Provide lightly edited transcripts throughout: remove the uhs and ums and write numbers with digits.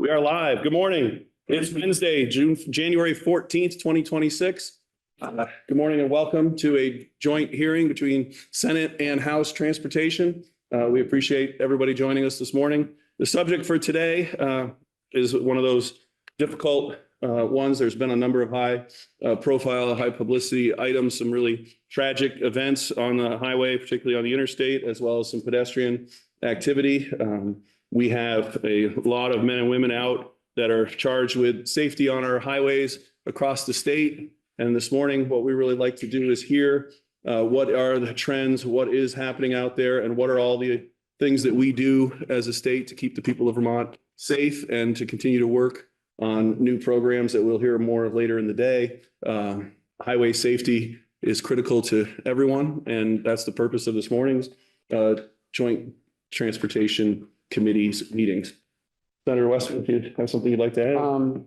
We are live. Good morning. It's Wednesday, January 14th, 2026. Good morning and welcome to a joint hearing between Senate and House Transportation. We appreciate everybody joining us this morning. The subject for today is one of those difficult ones. There's been a number of high profile, high publicity items, some really tragic events on the highway, particularly on the interstate, as well as some pedestrian activity. We have a lot of men and women out that are charged with safety on our highways across the state. And this morning, what we really like to do is hear what are the trends, what is happening out there, and what are all the things that we do as a state to keep the people of Vermont safe and to continue to work on new programs that we'll hear more later in the day. Highway safety is critical to everyone, and that's the purpose of this morning's Joint Transportation Committee's meetings. Senator Westman, if you have something you'd like to add.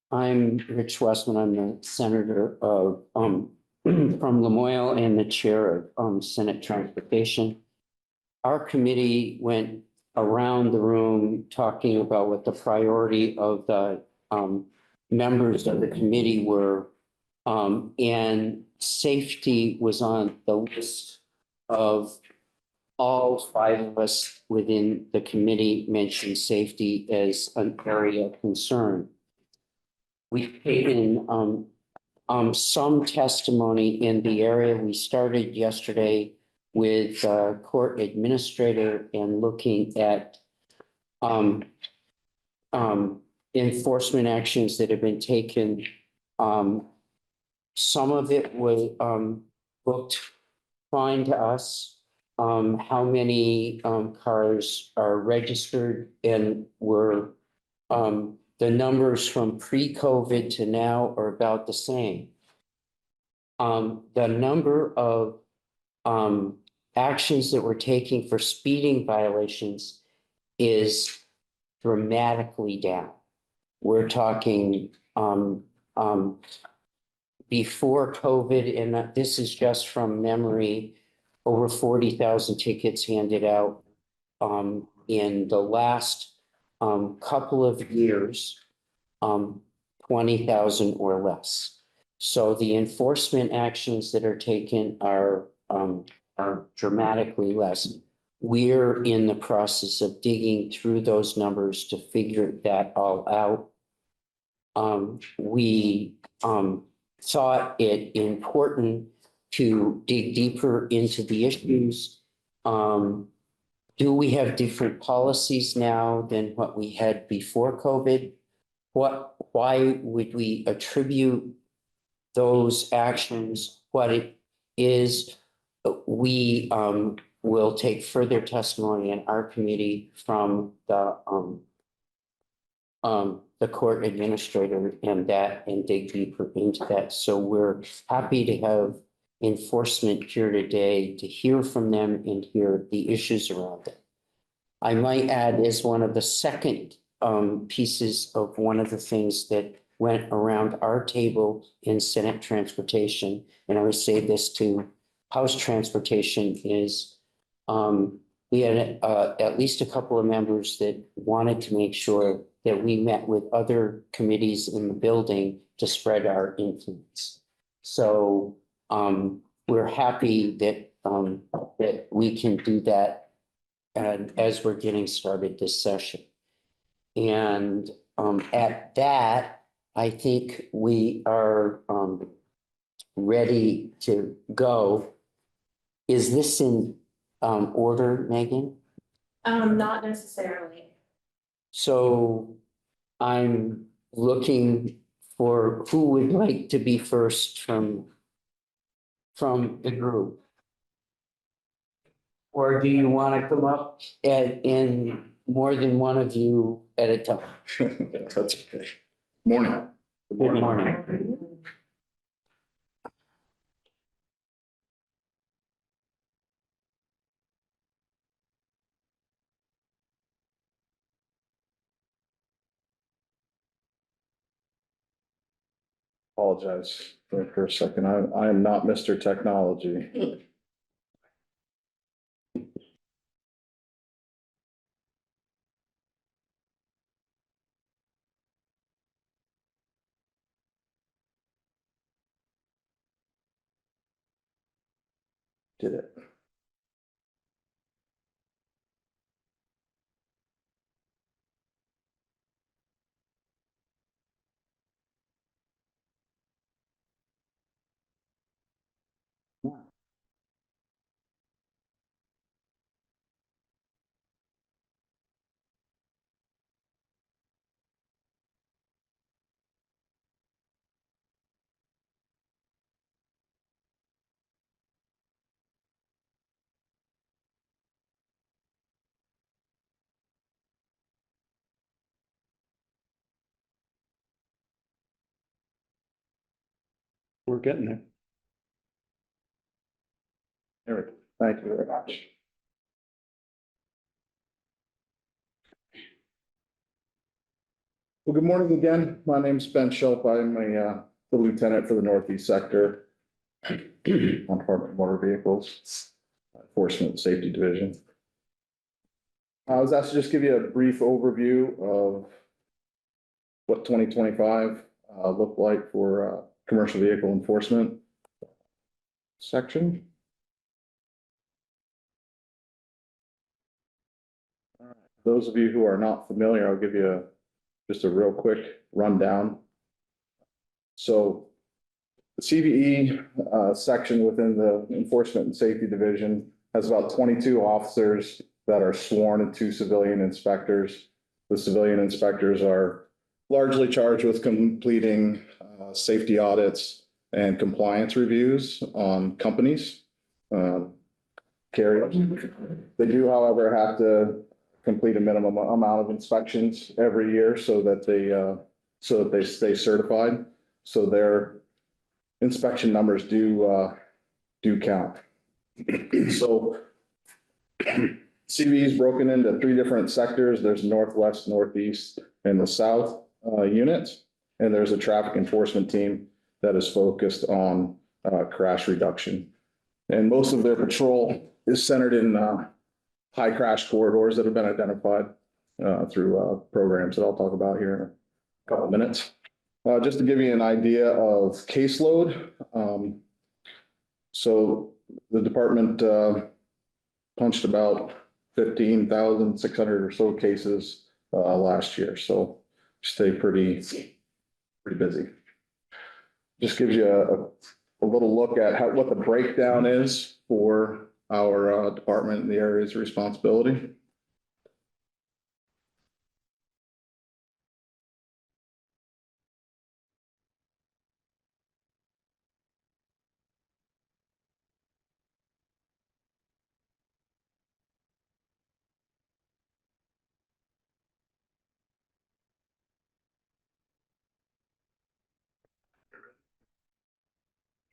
I'm Rich Westman. I'm the senator of from Lamoille and the chair of Senate Transportation. Our committee went around the room talking about what the priority of the members of the committee were, and safety was on the list of all five of us within the committee mentioned safety as an area of concern. We've taken some testimony in the area. We started yesterday with court administrator and looking at enforcement actions that have been taken. Some of it was looked fine to us. How many cars are registered and were the numbers from pre-COVID to now are about the same. The number of actions that we're taking for speeding violations is dramatically down. We're talking before COVID, and this is just from memory, over 40,000 tickets handed out in the last couple of years, 20,000 or less. So the enforcement actions that are taken are dramatically less. We're in the process of digging through those numbers to figure that all out. We thought it important to dig deeper into the issues. Do we have different policies now than what we had before COVID? Why would we attribute those actions? What it is? We will take further testimony in our committee from the court administrator and dig deeper into that. So we're happy to have enforcement here today to hear from them and hear the issues around it. I might add as one of the second pieces of one of the things that went around our table in Senate Transportation, and I would say this to House Transportation, is we had at least a couple of members that wanted to make sure that we met with other committees in the building to spread our influence. So we're happy that that we can do that, and as we're getting started this session. And at that, I think we are ready to go. Is this in order, Megan? Not necessarily. So I'm looking for who would like to be first from the group. Or do you want to come up in more than one of you at a time? That's okay. Morning. Good morning. Apologize for a second. I am not Mr. Technology. Did it. We're getting there. There we go. Thank you very much. Well, good morning again. My name's Ben Schulp. I'm the lieutenant for the Northeast Sector on Department of Motor Vehicles, Enforcement and Safety Division. I was asked to just give you a brief overview of what 2025 looked like for commercial vehicle enforcement section. All right. Those of you who are not familiar, I'll give you just a real quick rundown. So the CVE section within the Enforcement and Safety Division has about 22 officers that are sworn and 2 civilian inspectors. The civilian inspectors are largely charged with completing safety audits and compliance reviews on companies, carriers. They do, however, have to complete a minimum amount of inspections every year so that they stay certified. So their inspection numbers do count. So CVE is broken into 3 different sectors. There's Northwest, Northeast, and the South units. And there's a traffic enforcement team that is focused on crash reduction. And most of their patrol is centered in high crash corridors that have been identified through programs that I'll talk about here in a couple of minutes. Just to give you an idea of caseload. So the department punched about 15,600 or so cases last year. So stay pretty busy. Just gives you a little look at what the breakdown is for our department and the areas of responsibility.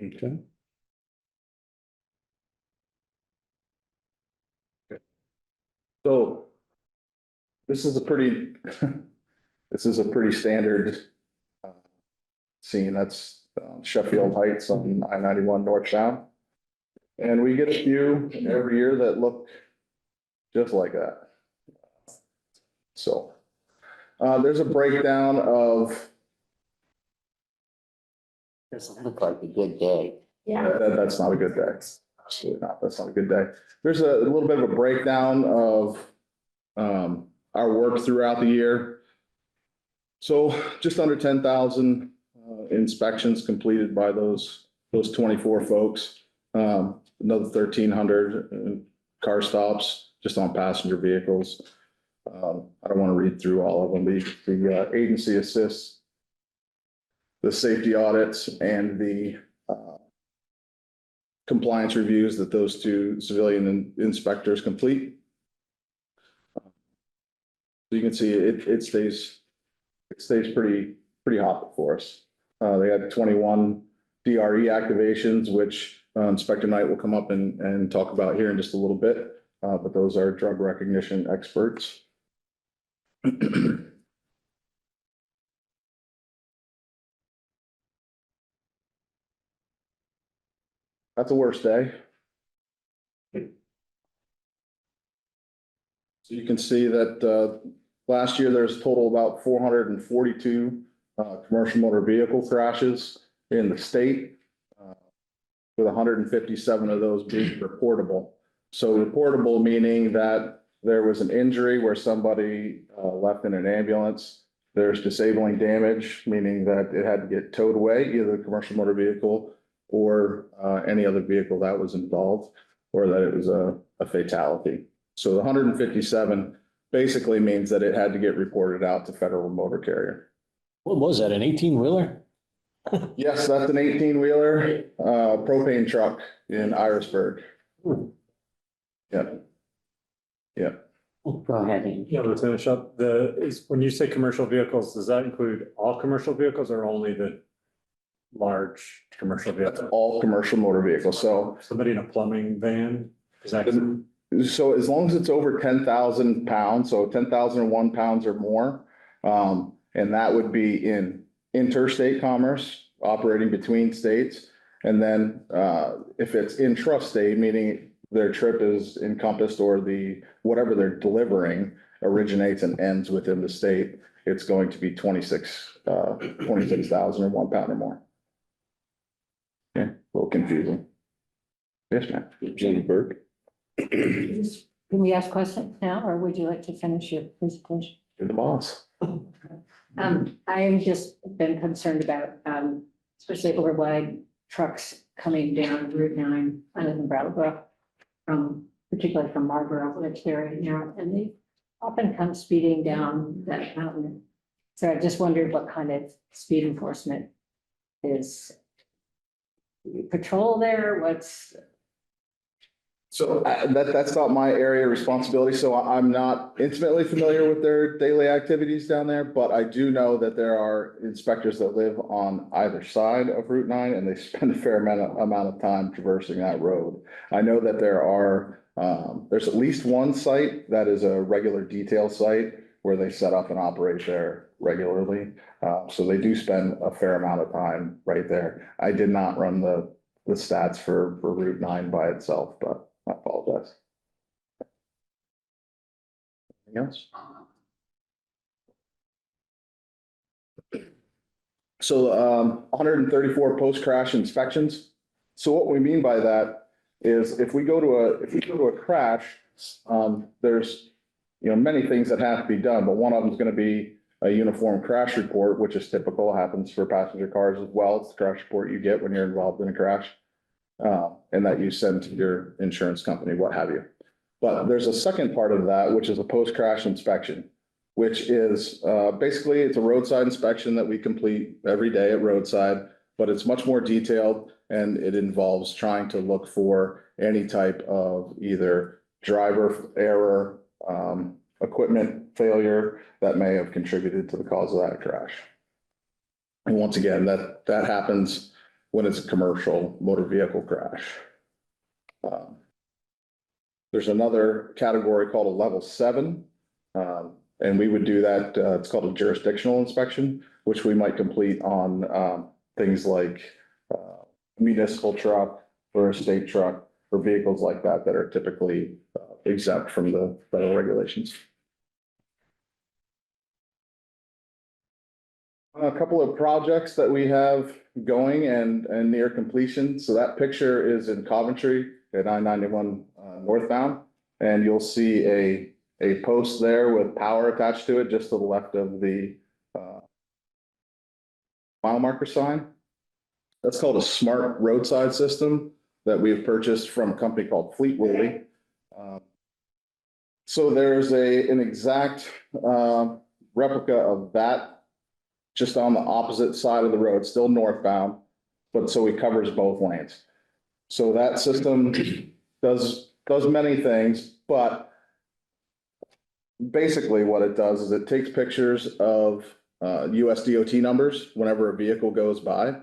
Okay. So this is a pretty standard scene. That's Sheffield Heights on I-91 northbound. And we get a few every year that look just like that. So there's a breakdown of Doesn't look like a good day. Yeah. that's not a good day. Absolutely not. That's not a good day. There's a little bit of a breakdown of our work throughout the year. So just under 10,000 inspections completed by those 24 folks. Another 1,300 car stops just on passenger vehicles. I don't want to read through all of them. The agency assists the safety audits and the compliance reviews that those 2 civilian inspectors complete. So you can see it stays pretty hot for us. They had 21 DRE activations, which Inspector Knight will come up and talk about here in just a little bit. But those are drug recognition experts. That's a worse day. So you can see that last year there's a total about 442 commercial motor vehicle crashes in the state, with 157 of those being reportable. So reportable meaning that there was an injury where somebody left in an ambulance. There's disabling damage, meaning that it had to get towed away, either the commercial motor vehicle or any other vehicle that was involved, or that it was a fatality. So the 157 basically means that it had to get reported out to federal motor carrier. What was that, an 18-wheeler? Yes, that's an 18-wheeler propane truck in Irisburg. Yeah. Yeah. Go ahead, Andy. Yeah, to finish up, when you say commercial vehicles, does that include all commercial vehicles or only the large commercial That's vehicles? all commercial motor vehicles. So, Somebody in a plumbing van, is that? so as long as it's over 10,000 pounds, so 10,001 pounds or more, and that would be in interstate commerce, operating between states. And then, if it's intrastate, meaning their trip is encompassed or whatever they're delivering originates and ends within the state, it's going to be 26,001 pound or more. Yeah, a little confusing. Yes, ma'am. Jim Burke. Can we ask questions now, or would you like to finish your presentation? You're the boss. I've just been concerned about, especially overwide trucks coming down Route 9 out of the Brattleboro, particularly from Marlboro, which area, and they often come speeding down that mountain. So I just wondered what kind of speed enforcement is patrol there, what's, So that's not my area of responsibility, so I'm not intimately familiar with their daily activities down there, but I do know that there are inspectors that live on either side of Route 9, and they spend a fair amount of time traversing that road. I know that there's at least one site that is a regular detail site where they set up and operate there regularly. So they do spend a fair amount of time right there. I did not run the stats for Route 9 by itself, but I apologize. Anything else? So 134 post-crash inspections. So what we mean by that is if we go to a crash, there's many things that have to be done, but one of them is going to be a uniform crash report, which is typical, happens for passenger cars as well. It's the crash report you get when you're involved in a crash. And that you send to your insurance company, what have you. But there's a second part of that, which is a post-crash inspection, which is basically it's a roadside inspection that we complete every day at roadside, but it's much more detailed and it involves trying to look for any type of either driver error, equipment failure that may have contributed to the cause of that crash. And once again, that happens when it's a commercial motor vehicle crash. There's another category called a level 7. And we would do that, it's called a jurisdictional inspection, which we might complete on things like municipal truck or a state truck or vehicles like that that are typically exempt from the federal regulations. A couple of projects that we have going and near completion. So that picture is in Coventry at I-91 northbound, and you'll see a post there with power attached to it just to the left of the mile marker sign. That's called a smart roadside system that we've purchased from a company called Fleet Willie. So there's an exact replica of that just on the opposite side of the road, still northbound, but so it covers both lanes. So that system does many things, but basically what it does is it takes pictures of US DOT numbers whenever a vehicle goes by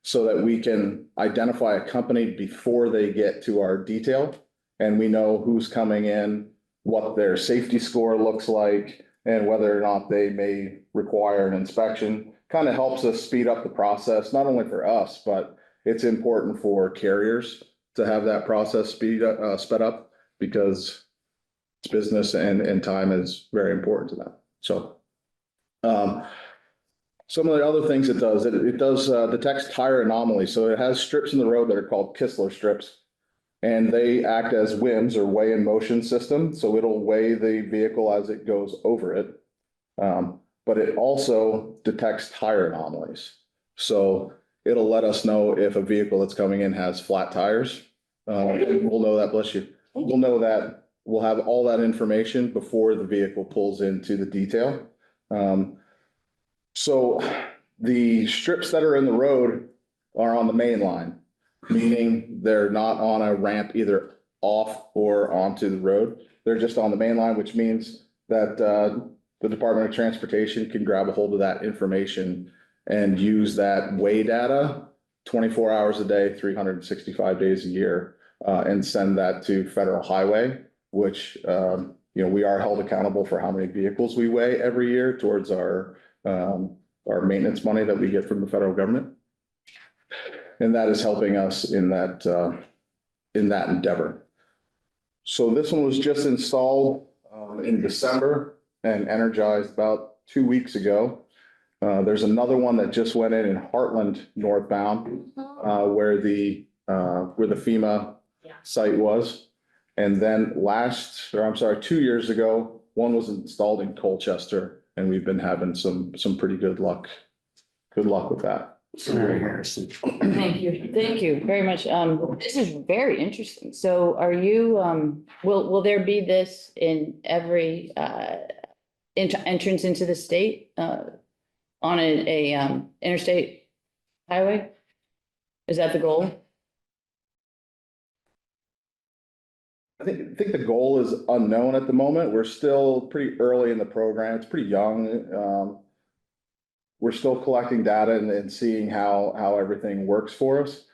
so that we can identify a company before they get to our detail, and we know who's coming in, what their safety score looks like, and whether or not they may require an inspection. Kind of helps us speed up the process, not only for us, but it's important for carriers to have that process sped up because it's business and time is very important to them. So Some of the other things it does, it does detects tire anomalies. So it has strips in the road that are called Kistler strips. And they act as WIMs or weigh in motion system. So it'll weigh the vehicle as it goes over it. But it also detects tire anomalies. So it'll let us know if a vehicle that's coming in has flat tires. And we'll know that, bless you. We'll know that, we'll have all that information before the vehicle pulls into the detail. So the strips that are in the road are on the main line, meaning they're not on a ramp either off or onto the road. They're just on the main line, which means that the Department of Transportation can grab a hold of that information and use that weigh data 24 hours a day, 365 days a year, and send that to Federal Highway, which, we are held accountable for how many vehicles we weigh every year towards our maintenance money that we get from the federal government. And that is helping us in that endeavor. So this one was just installed in December and energized about 2 weeks ago. There's another one that just went in Heartland northbound, where the FEMA site was. And then 2 years ago, one was installed in Colchester, and we've been having some pretty good luck with that. Senator Harrison. Thank you very much. This is very interesting. So are you, will there be this in every entrance into the state on a interstate highway? Is that the goal? I think the goal is unknown at the moment. We're still pretty early in the program. It's pretty young. We're still collecting data and seeing how everything works for us.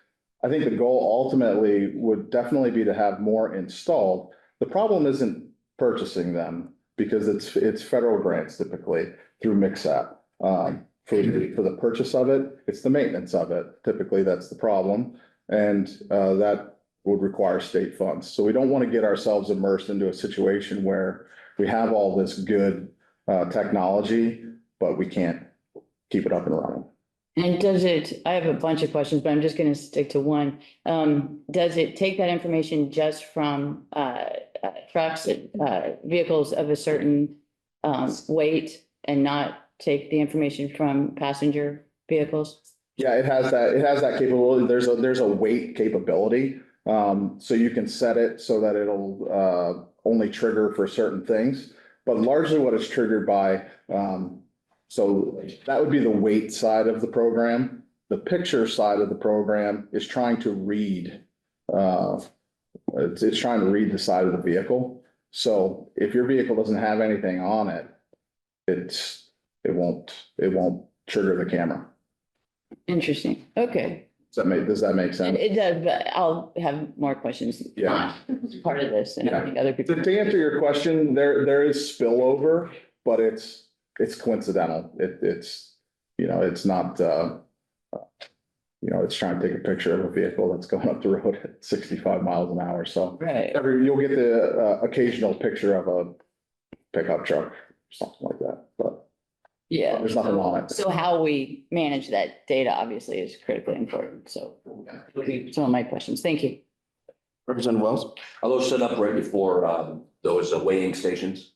I think the goal ultimately would definitely be to have more installed. The problem isn't purchasing them because it's federal grants typically through MixApp. For the purchase of it, it's the maintenance of it. Typically, that's the problem. And that would require state funds. So we don't want to get ourselves immersed into a situation where we have all this good technology, but we can't keep it up and running. And I have a bunch of questions, but I'm just going to stick to one. Does it take that information just from trucks, vehicles of a certain weight and not take the information from passenger vehicles? Yeah, it has that capability. There's a weight capability. So you can set it so that it'll only trigger for certain things, but largely what it's triggered by, so that would be the weight side of the program. The picture side of the program is trying to read, it's trying to read the side of the vehicle. So if your vehicle doesn't have anything on it, it won't trigger the camera. Interesting. Okay. Does that make sense? It does, but I'll have more questions. Yeah. Part of this, and I think other people. To answer your question, there is spillover, but it's coincidental. It's not, it's trying to take a picture of a vehicle that's going up the road at 65 miles an hour. So Right. you'll get the occasional picture of a pickup truck, something like that, but Yeah. there's nothing on it. So how we manage that data obviously is critically important. So some of my questions. Thank you. Representative Wells? Are those set up right before those weighing stations?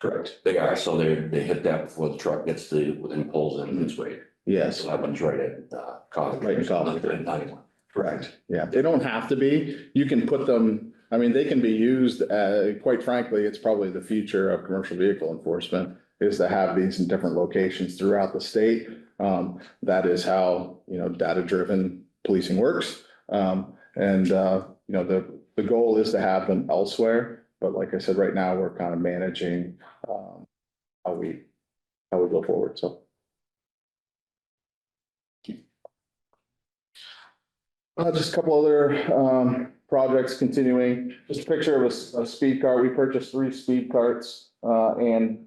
Correct. They are, so they hit that before the truck gets within pulls in its weight. Yes. So that one's right at Coventry. Right in Coventry. 91. Correct. Yeah, they don't have to be. You can put them, I mean, they can be used, quite frankly, it's probably the future of commercial vehicle enforcement is to have these in different locations throughout the state. That is how, data-driven policing works. The goal is to have them elsewhere. But like I said, right now, we're kind of managing how we go forward, so. Just a couple other projects continuing. Just a picture of a speed cart. We purchased 3 speed carts and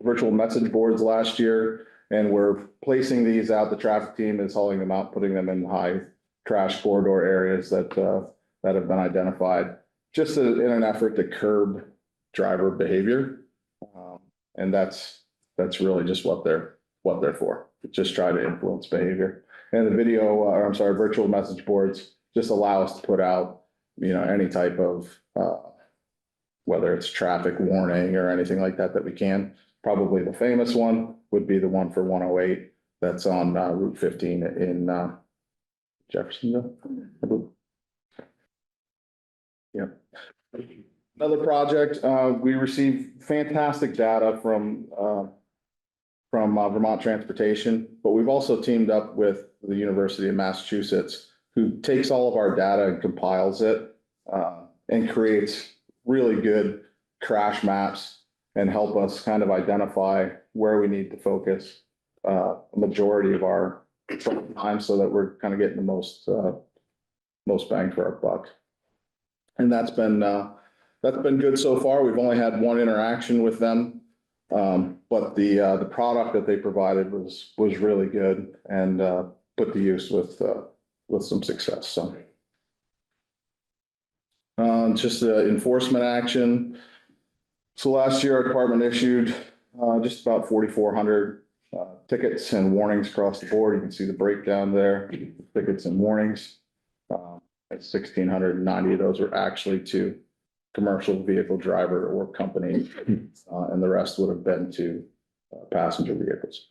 virtual message boards last year, and we're placing these out. The traffic team is hauling them out, putting them in high trash corridor areas that have been identified, just in an effort to curb driver behavior. And that's really just what they're what they're for. Just try to influence behavior. And the video, or I'm sorry, virtual message boards just allow us to put out, any type of, whether it's traffic warning or anything like that, that we can. Probably the famous one would be the one for 108 that's on Route 15 in Jeffersonville. I believe. Yeah. Another project, we received fantastic data from Vermont Transportation, but we've also teamed up with the University of Massachusetts, who takes all of our data and compiles it and creates really good crash maps and help us kind of identify where we need to focus a majority of our time so that we're kind of getting the most bang for our buck. And that's been good so far. We've only had one interaction with them. But the product that they provided was really good and put to use with some success. So just the enforcement action. So last year, our department issued just about 4,400 tickets and warnings across the board. You can see the breakdown there, tickets and warnings. At 1,690 of those were actually to commercial vehicle driver or company, and the rest would have been to passenger vehicles.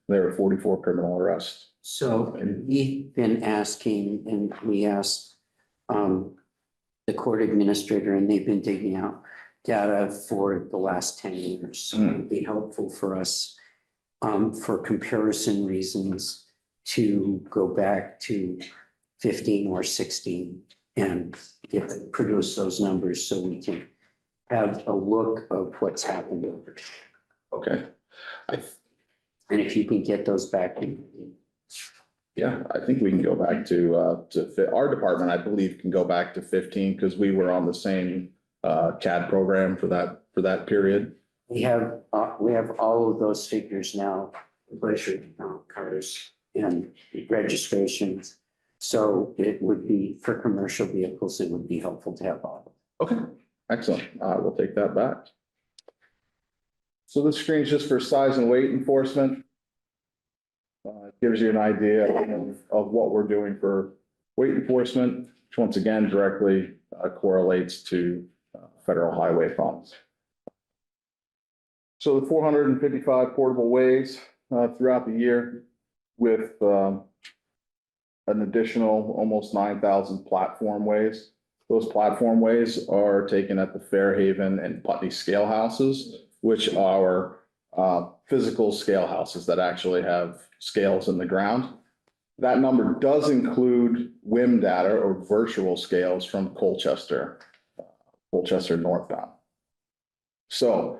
There were 44 criminal arrests. So we've been asking, and we asked the court administrator, and they've been digging out data for the last 10 years. So it would be helpful for us for comparison reasons to go back to 15 or 16 and produce those numbers so we can have a look of what's happened over time. Okay. And if you can get those back. Yeah, I think we can go back to our department, I believe, can go back to 15 because we were on the same CAD program for that period. We have all of those figures now, registered cars and registrations. So it would be, for commercial vehicles, it would be helpful to have all. Okay, excellent. We'll take that back. So this screen is just for size and weight enforcement. It gives you an idea of what we're doing for weight enforcement, which once again directly correlates to federal highway funds. So the 455 portable ways throughout the year with an additional almost 9,000 platform ways. Those platform ways are taken at the Fairhaven and Putney scale houses, which are physical scale houses that actually have scales in the ground. That number does include WIM data or virtual scales from Colchester northbound. So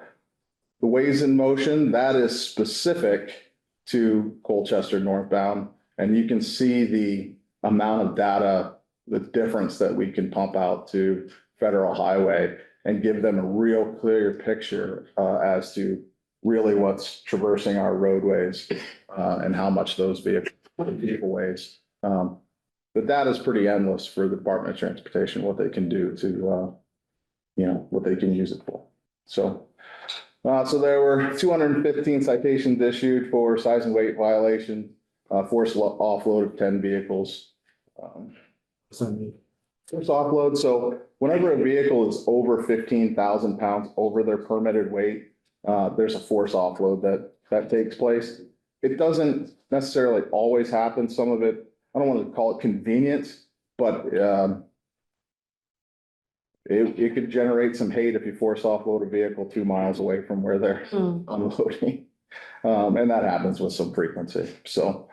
the ways in motion, that is specific to Colchester northbound. And you can see the amount of data, the difference that we can pump out to federal highway and give them a real clear picture as to really what's traversing our roadways and how much those vehicle weighs. The data is pretty endless for the Department of Transportation, what they can do to, what they can use it for. So there were 215 citations issued for size and weight violation. Forced offload of 10 vehicles. Forced offload. So whenever a vehicle is over 15,000 pounds over their permitted weight, there's a forced offload that takes place. It doesn't necessarily always happen. Some of it, I don't want to call it convenience, but it could generate some hate if you force offload a vehicle 2 miles away from where they're unloading. And that happens with some frequency. So,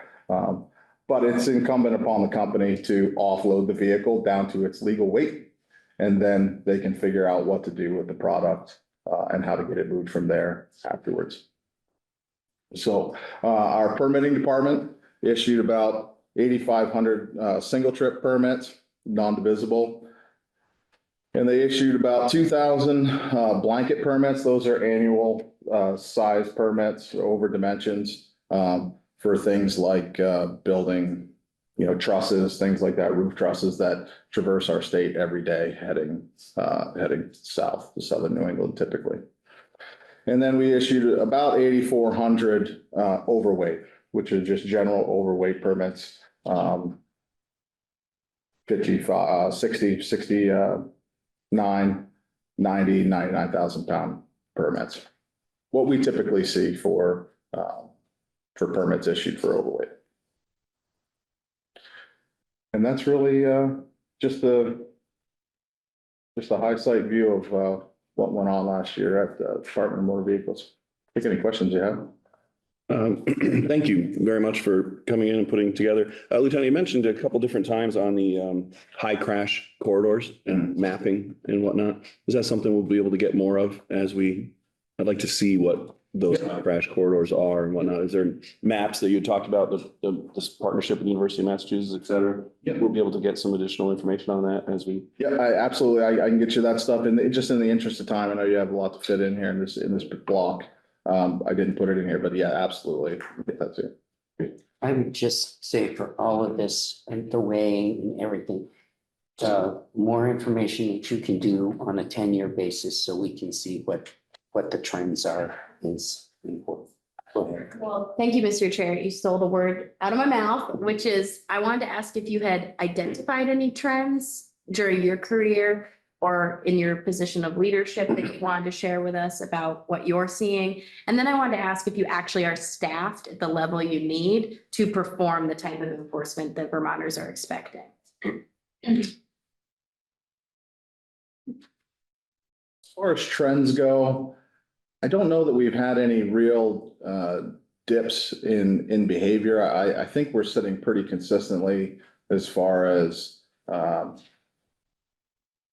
but it's incumbent upon the company to offload the vehicle down to its legal weight. And then they can figure out what to do with the product and how to get it moved from there afterwards. So our permitting department issued about 8,500 single trip permits, non-divisible. And they issued about 2,000 blanket permits. Those are annual size permits over dimensions for things like building, trusses, things like that, roof trusses that traverse our state every day heading south to southern New England typically. And then we issued about 8,400 overweight, which are just general overweight permits. 55, 60, 69, 90, 99,000 pound permits. What we typically see for permits issued for overweight. And that's really just a high site view of what went on last year at the Department of Motor Vehicles. Take any questions you have. Thank you very much for coming in and putting together. Lieutenant, you mentioned a couple different times on the high crash corridors and mapping and whatnot. Is that something we'll be able to get more of I'd like to see what those high crash corridors are and whatnot. Is there maps that you talked about, this partnership with the University of Massachusetts, et cetera? Yeah. We'll be able to get some additional information on that as we. Yeah, absolutely. I can get you that stuff. And just in the interest of time, I know you have a lot to fit in here in this block. I didn't put it in here, but yeah, absolutely. That's it. I would just say for all of this and the weighing and everything, more information that you can do on a 10-year basis so we can see what the trends are is important. Go ahead. Well, thank you, Mr. Chair. You stole the word out of my mouth, which is, I wanted to ask if you had identified any trends during your career or in your position of leadership that you wanted to share with us about what you're seeing. And then I wanted to ask if you actually are staffed at the level you need to perform the type of enforcement that Vermonters are expecting. As far as trends go, I don't know that we've had any real dips in behavior. I think we're sitting pretty consistently as far as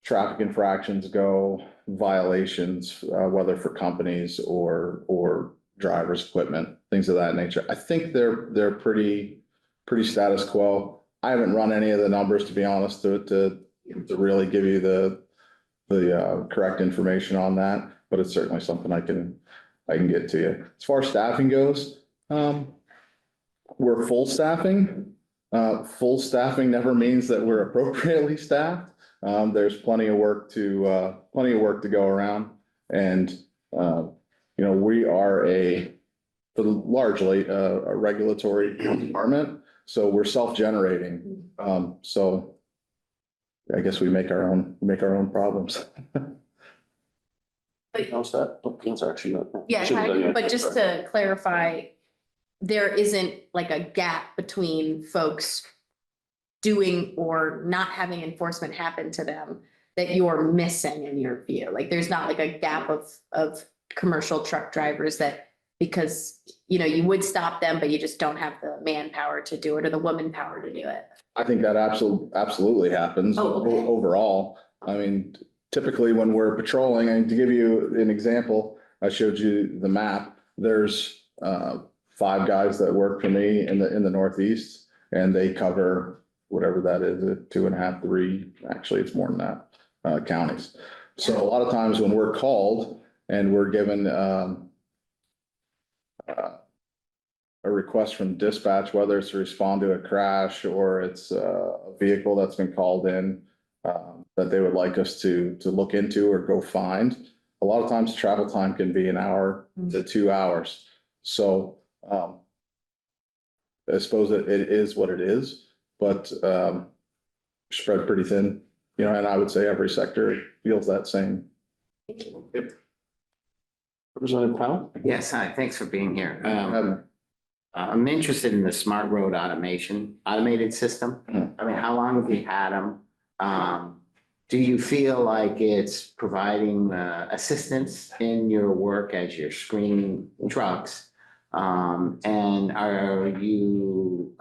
traffic infractions go, violations, whether for companies or drivers' equipment, things of that nature. I think they're pretty status quo. I haven't run any of the numbers, to be honest, to really give you the correct information on that, but it's certainly something I can get to you. As far as staffing goes, we're full staffing. Full staffing never means that we're appropriately staffed. There's plenty of work to go around, and we are largely a regulatory department, so we're self-generating. So I guess we make our own problems. How's that? Oh, sorry, actually, no. Yeah, but just to clarify, there isn't like a gap between folks doing or not having enforcement happen to them that you're missing in your view. Like there's not like a gap of commercial truck drivers that because, you would stop them, but you just don't have the manpower to do it or the woman power to do it. I think that absolutely happens overall. I mean, typically when we're patrolling, and to give you an example, I showed you the map. There's 5 guys that work for me in the Northeast, and they cover whatever that is, 2.5, 3, actually it's more than that, counties. So a lot of times when we're called and we're given a request from dispatch, whether it's to respond to a crash or it's a vehicle that's been called in that they would like us to look into or go find. A lot of times travel time can be 1 hour to 2 hours. So I suppose it is what it is, but spread pretty thin, and I would say every sector feels that same. Yep. Representative Powell? Yes, hi, thanks for being here. I'm interested in the smart road automated system. I mean, how long have you had them? Do you feel like it's providing assistance in your work as you're screening trucks? And are you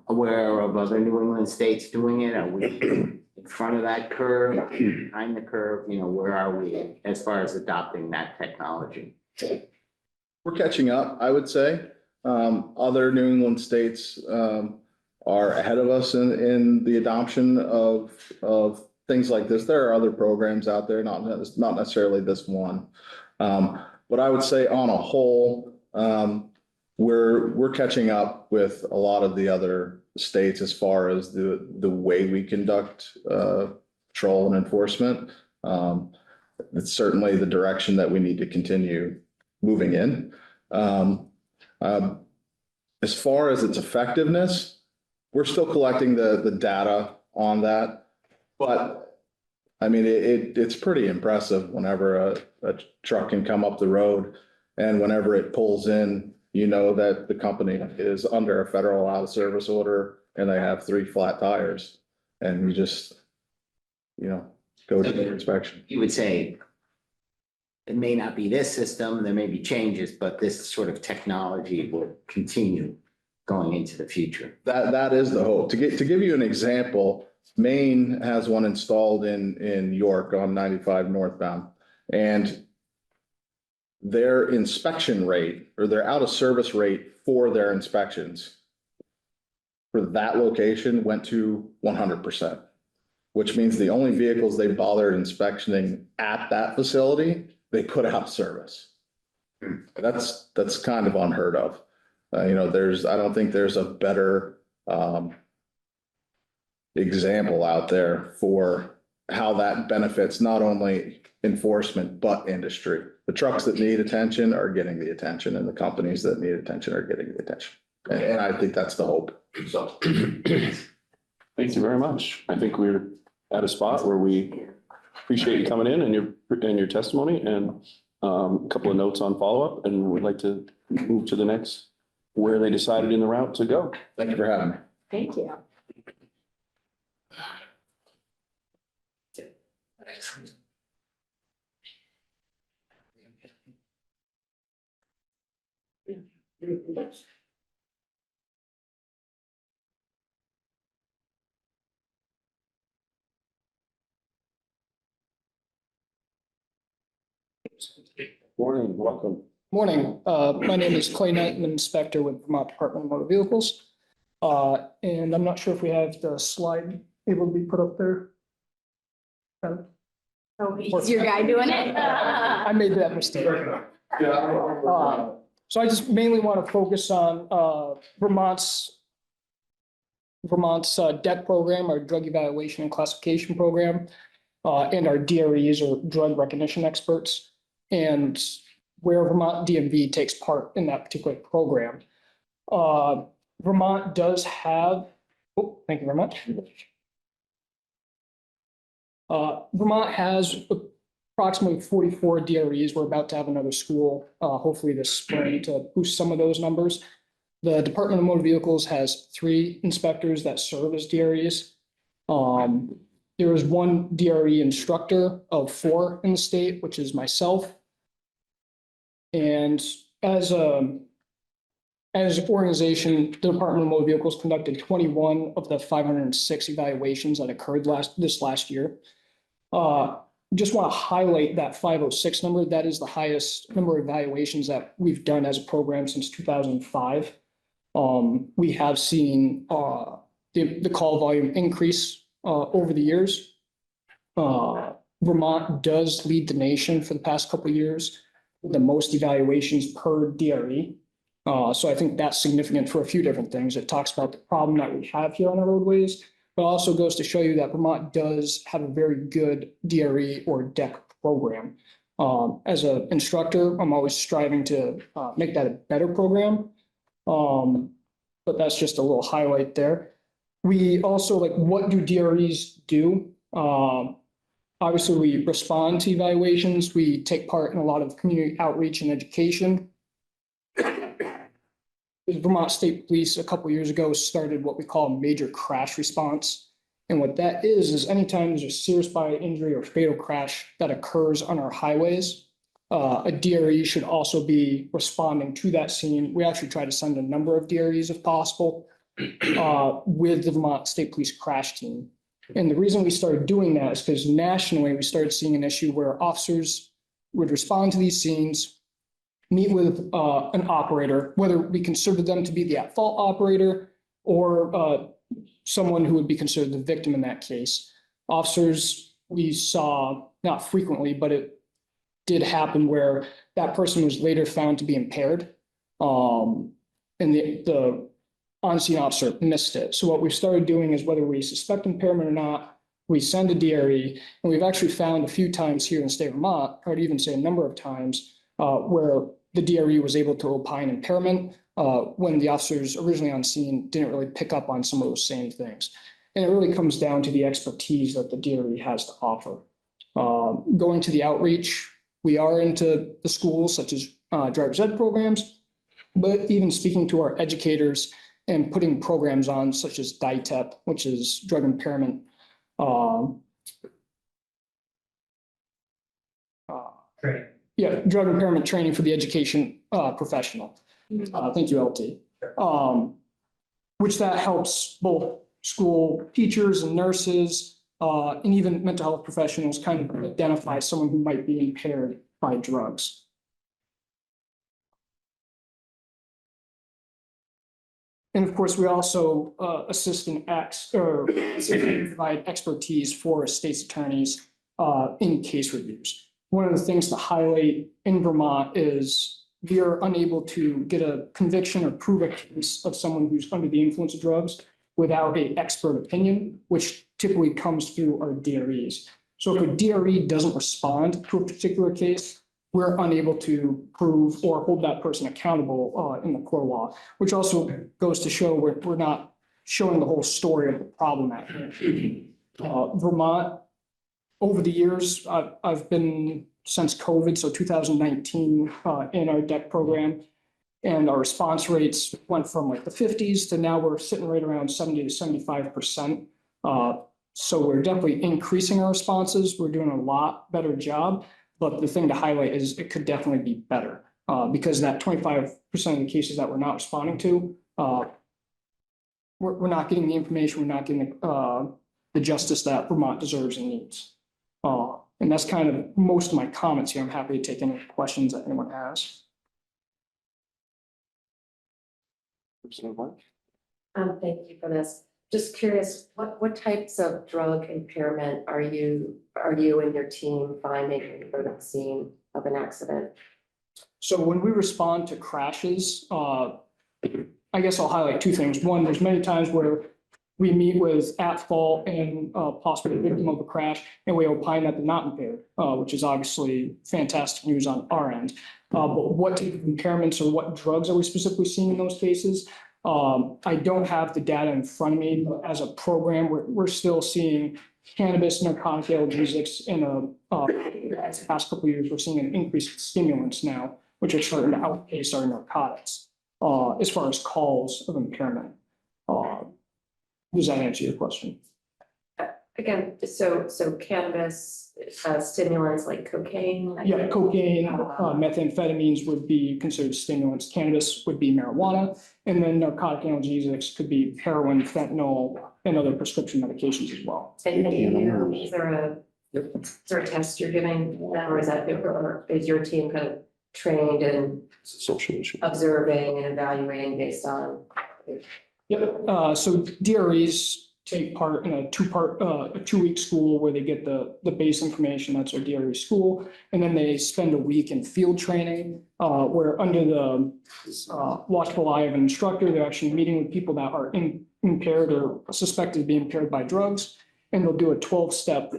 aware of other New England states doing it? Are we in front of that curve, behind the curve? Where are we as far as adopting that technology? We're catching up, I would say. Other New England states are ahead of us in the adoption of things like this. There are other programs out there, not necessarily this one. But I would say on a whole, we're catching up with a lot of the other states as far as the way we conduct patrol and enforcement. It's certainly the direction that we need to continue moving in. As far as its effectiveness, we're still collecting the data on that. But I mean, it's pretty impressive whenever a truck can come up the road and whenever it pulls in, you know that the company is under a federal out of service order and they have 3 flat tires and you just, go to the inspection. You would say it may not be this system, there may be changes, but this sort of technology will continue going into the future. That is the hope. To give you an example, Maine has one installed in York on 95 northbound. And their inspection rate or their out of service rate for their inspections for that location went to 100%, which means the only vehicles they bothered inspecting at that facility, they put out of service. That's kind of unheard of. I don't think there's a better example out there for how that benefits not only enforcement, but industry. The trucks that need attention are getting the attention and the companies that need attention are getting the attention. And I think that's the hope. So. Thank you very much. I think we're at a spot where we appreciate you coming in and your testimony and a couple of notes on follow-up, and we'd like to move to the next where they decided in the route to go. Thank you for having me. Thank you. Morning, welcome. Morning, my name is Clay Knight, I'm an inspector with Vermont Department of Motor Vehicles. And I'm not sure if we have the slide able to be put up there. Oh, is your guy doing it? I made that mistake. So I just mainly want to focus on Vermont's DEC program, our drug evaluation and classification program, and our DREs or drug recognition experts, and where Vermont DMV takes part in that particular program. Vermont does have, thank you very much. Vermont has approximately 44 DREs. We're about to have another school, hopefully this spring, to boost some of those numbers. The Department of Motor Vehicles has 3 inspectors that serve as DREs. There is 1 DRE instructor of 4 in the state, which is myself. And as an organization, the Department of Motor Vehicles conducted 21 of the 506 evaluations that occurred this last year. Just want to highlight that 506 number. That is the highest number of evaluations that we've done as a program since 2005. We have seen the call volume increase over the years. Vermont does lead the nation for the past couple of years, the most evaluations per DRE. So I think that's significant for a few different things. It talks about the problem that we have here on our roadways, but also goes to show you that Vermont does have a very good DRE or DEC program. As an instructor, I'm always striving to make that a better program. But that's just a little highlight there. We also, what do DREs do? Obviously, we respond to evaluations. We take part in a lot of community outreach and education. The Vermont State Police a couple of years ago started what we call a major crash response. And what that is anytime there's a serious bodily injury or fatal crash that occurs on our highways, a DRE should also be responding to that scene. We actually try to send a number of DREs if possible with the Vermont State Police crash team. And the reason we started doing that is because nationally we started seeing an issue where officers would respond to these scenes, meet with an operator, whether we consider them to be the at-fault operator or someone who would be considered the victim in that case. Officers, we saw, not frequently, but it did happen where that person was later found to be impaired. And the on-scene officer missed it. So what we started doing is, whether we suspect impairment or not, we send a DRE, and we've actually found a few times here in the state of Vermont, or I'd even say a number of times, where the DRE was able to opine impairment when the officers originally on scene didn't really pick up on some of those same things. And it really comes down to the expertise that the DRE has to offer. Going to the outreach, we are into the schools such as driver's ed programs, but even speaking to our educators and putting programs on such as DITEP, which is drug impairment. Drug impairment training for the education professional. Thank you, LT. Which that helps both school teachers and nurses, and even mental health professionals kind of identify someone who might be impaired by drugs. And of course, we also assist and provide expertise for state's attorneys in case reviews. One of the things to highlight in Vermont is we are unable to get a conviction or prove a case of someone who's under the influence of drugs without an expert opinion, which typically comes through our DREs. So if a DRE doesn't respond to a particular case, we're unable to prove or hold that person accountable in the court of law, which also goes to show we're not showing the whole story of the problem at hand. Vermont, over the years, I've been since COVID, so 2019, in our DEC program, and our response rates went from like the 50s to now we're sitting right around 70 to 75%. So we're definitely increasing our responses. We're doing a lot better job. But the thing to highlight is it could definitely be better because that 25% of the cases that we're not responding to, we're not getting the information, we're not getting the justice that Vermont deserves and needs. And that's kind of most of my comments here. I'm happy to take any questions that anyone has. Thank you for this. Just curious, what types of drug impairment are you and your team finding when you go to the scene of an accident? So when we respond to crashes, I guess I'll highlight two things. One, there's many times where we meet with at fault and possibly a victim of a crash, and we opine that they're not impaired, which is obviously fantastic news on our end. But what type of impairments or what drugs are we specifically seeing in those cases? I don't have the data in front of me, but as a program, we're still seeing cannabis, narcotic analgesics in the past couple of years. We're seeing an increase in stimulants now, which are starting to outpace our narcotics as far as calls of impairment. Does that answer your question? Again, so cannabis, stimulants like cocaine? Yeah, cocaine, methamphetamines would be considered stimulants. Cannabis would be marijuana. And then narcotic analgesics could be heroin, fentanyl, and other prescription medications as well. And is there a test you're giving them, or is your team kind of trained in Social issue. observing and evaluating based on? Yep, so DREs take part in a two-week school where they get the base information, that's our DRE school. And then they spend a week in field training where under the watchful eye of an instructor, they're actually meeting with people that are impaired or suspected to be impaired by drugs. And they'll do a 12-step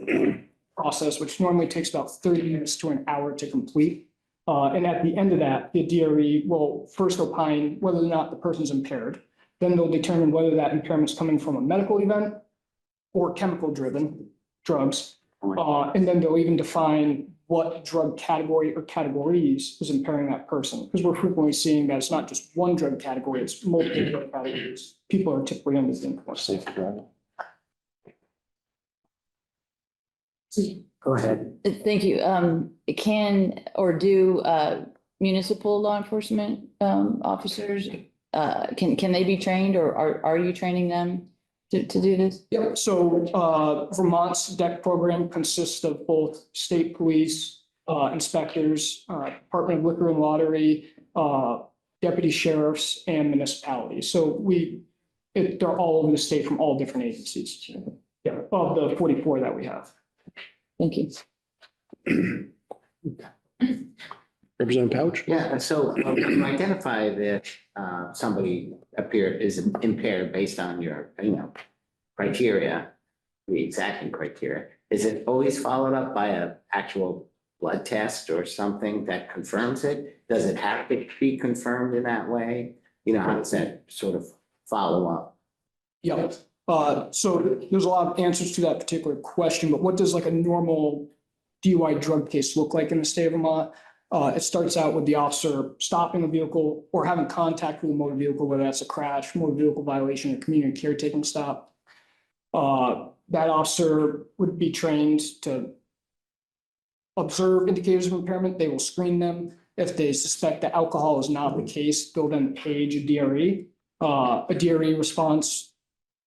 process, which normally takes about 30 minutes to an hour to complete. And at the end of that, the DRE will first opine whether or not the person's impaired. Then they'll determine whether that impairment is coming from a medical event or chemical-driven drugs. And then they'll even define what drug category or categories is impairing that person. Because we're frequently seeing that it's not just one drug category, it's multiple drug categories. People are typically under the influence. Go ahead. Thank you. Can or do municipal law enforcement officers, can they be trained, or are you training them to do this? Yep, so Vermont's DEC program consists of both state police, inspectors, Department of Liquor and Lottery, deputy sheriffs, and municipalities. So they're all over the state from all different agencies. Yeah, of the 44 that we have. Thank you. Representative Pouch? Yeah, and so you identify that somebody is impaired based on your, criteria, the exacting criteria. Is it always followed up by an actual blood test or something that confirms it? Does it have to be confirmed in that way? You know, how does that sort of follow up? Yeah, so there's a lot of answers to that particular question, but what does like a normal DUI drug case look like in the state of Vermont? It starts out with the officer stopping the vehicle or having contact with a motor vehicle, whether that's a crash, motor vehicle violation, or community caretaking stop. That officer would be trained to observe indicators of impairment. They will screen them. If they suspect that alcohol is not the case, they'll then page a DRE. A DRE response,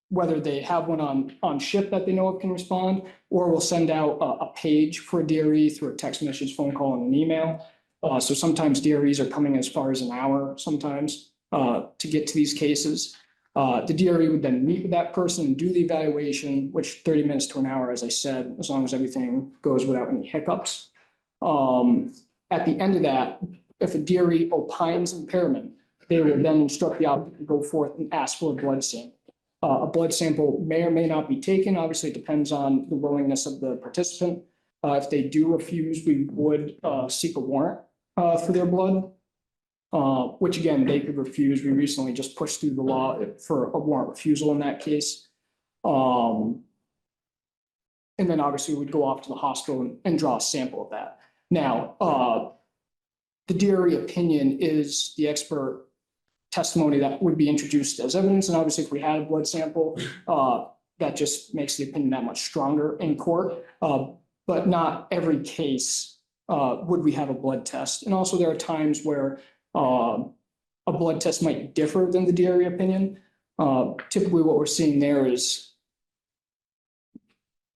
whether they have one on shift that they know of can respond, or we'll send out a page for a DRE through a text message, phone call, and an email. So sometimes DREs are coming as far as an hour sometimes to get to these cases. The DRE would then meet with that person and do the evaluation, which 30 minutes to an hour, as I said, as long as everything goes without any hiccups. At the end of that, if a DRE opines impairment, they will then instruct the operator to go forth and ask for a blood sample. A blood sample may or may not be taken. Obviously, it depends on the willingness of the participant. If they do refuse, we would seek a warrant for their blood, which again, they could refuse. We recently just pushed through the law for a warrant refusal in that case. And then obviously we'd go off to the hospital and draw a sample of that. Now, the DRE opinion is the expert testimony that would be introduced as evidence. And obviously, if we had a blood sample, that just makes the opinion that much stronger in court. But not every case would we have a blood test. And also there are times where a blood test might differ than the DRE opinion. Typically what we're seeing there is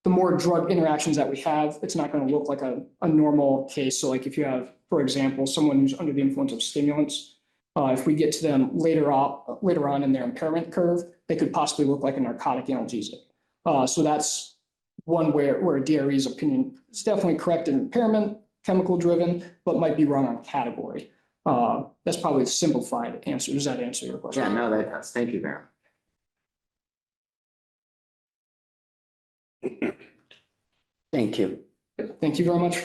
the more drug interactions that we have, it's not going to look like a normal case. So like if you have, for example, someone who's under the influence of stimulants, if we get to them later on in their impairment curve, they could possibly look like a narcotic analgesic. So that's one where a DRE's opinion is definitely correct in impairment, chemical driven, but might be wrong on category. That's probably the simplified answer. Does that answer your question? Yeah, no, that does. Thank you very much. Thank you. Thank you very much.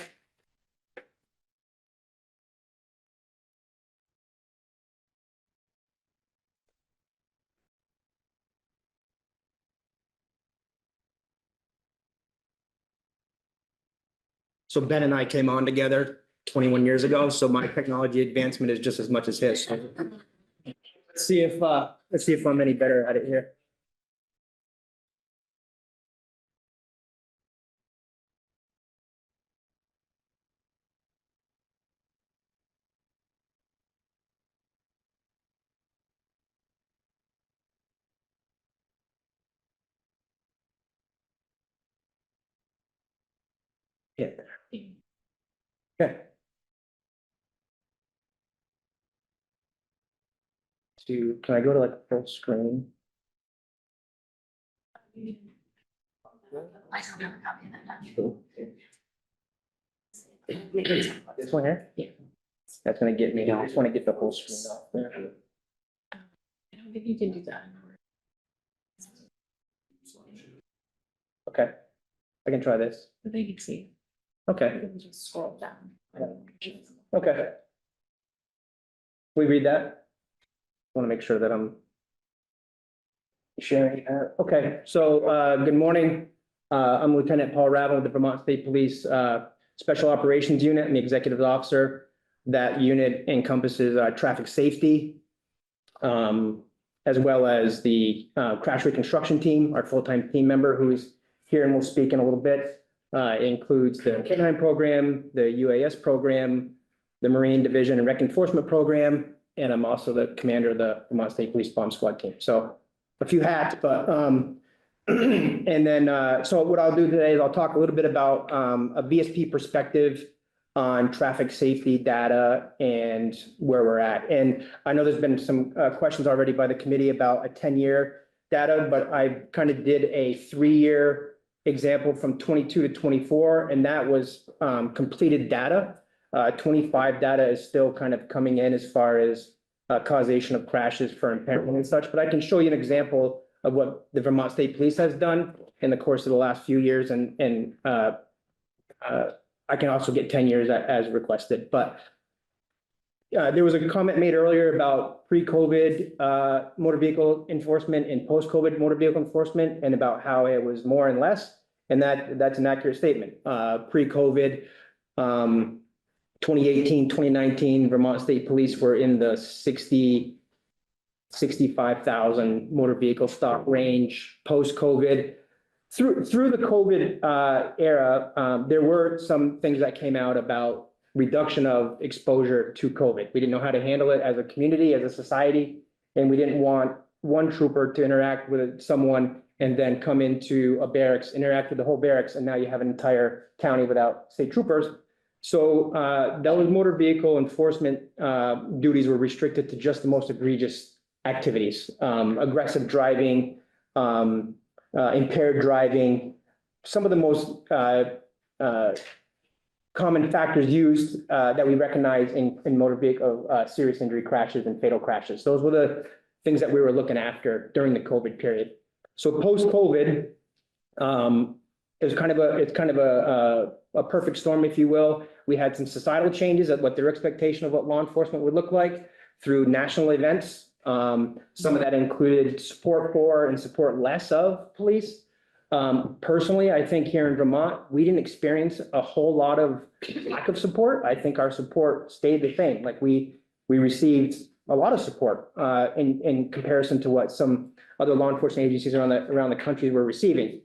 So Ben and I came on together 21 years ago, so my technology advancement is just as much as his. Let's see if I'm any better at it here. Yeah. Okay. Can I go to like full screen? I don't have a copy of that. This one here? Yeah. That's gonna get me, I just wanna get the whole screen off there. I don't think you can do that. Okay, I can try this. But they can see. Okay, You can just scroll down. okay. We read that? Want to make sure that I'm sharing. Okay, so good morning. I'm Lieutenant Paul Ravel with the Vermont State Police Special Operations Unit and the Executive Officer. That unit encompasses traffic safety, as well as the crash reconstruction team, our full-time team member who is here and will speak in a little bit. It includes the K-9 program, the UAS program, the Marine Division and Wreck Enforcement program, and I'm also the commander of the Vermont State Police Bomb Squad team. So a few hats, but and then so what I'll do today is I'll talk a little bit about a VSP perspective on traffic safety data and where we're at. And I know there's been some questions already by the committee about a 10-year data, but I kind of did a 3-year example from 22 to 24, and that was completed data. 25 data is still kind of coming in as far as causation of crashes for impairment and such, but I can show you an example of what the Vermont State Police has done in the course of the last few years and I can also get 10 years as requested, but there was a comment made earlier about pre-COVID motor vehicle enforcement and post-COVID motor vehicle enforcement and about how it was more and less. And that's an accurate statement. Pre-COVID, 2018, 2019, Vermont State Police were in the 65,000 motor vehicle stop range. Post-COVID, through the COVID era, there were some things that came out about reduction of exposure to COVID. We didn't know how to handle it as a community, as a society, and we didn't want one trooper to interact with someone and then come into a barracks, interact with the whole barracks, and now you have an entire county without state troopers. So those motor vehicle enforcement duties were restricted to just the most egregious activities, aggressive driving, impaired driving, some of the most common factors used that we recognize in motor vehicle serious injury crashes and fatal crashes. Those were the things that we were looking after during the COVID period. So post-COVID, it's kind of a perfect storm, if you will. We had some societal changes at what their expectation of what law enforcement would look like through national events. Some of that included support for and support less of police. Personally, I think here in Vermont, we didn't experience a whole lot of lack of support. I think our support stayed the same. Like we received a lot of support in comparison to what some other law enforcement agencies around the country were receiving.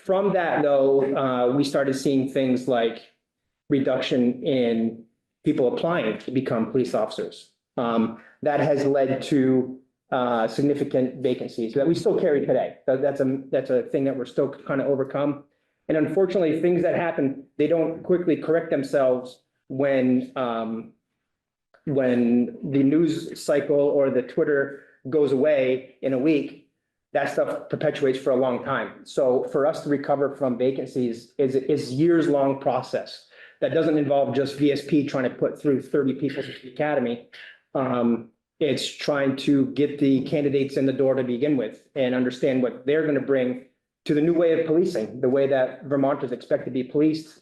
From that, though, we started seeing things like reduction in people applying to become police officers. That has led to significant vacancies that we still carry today. That's a thing that we're still kind of overcome. And unfortunately, things that happen, they don't quickly correct themselves when the news cycle or the Twitter goes away in a week. That stuff perpetuates for a long time. So for us to recover from vacancies is years-long process. That doesn't involve just VSP trying to put through 30 people to the academy. It's trying to get the candidates in the door to begin with and understand what they're going to bring to the new way of policing, the way that Vermonters expect to be policed,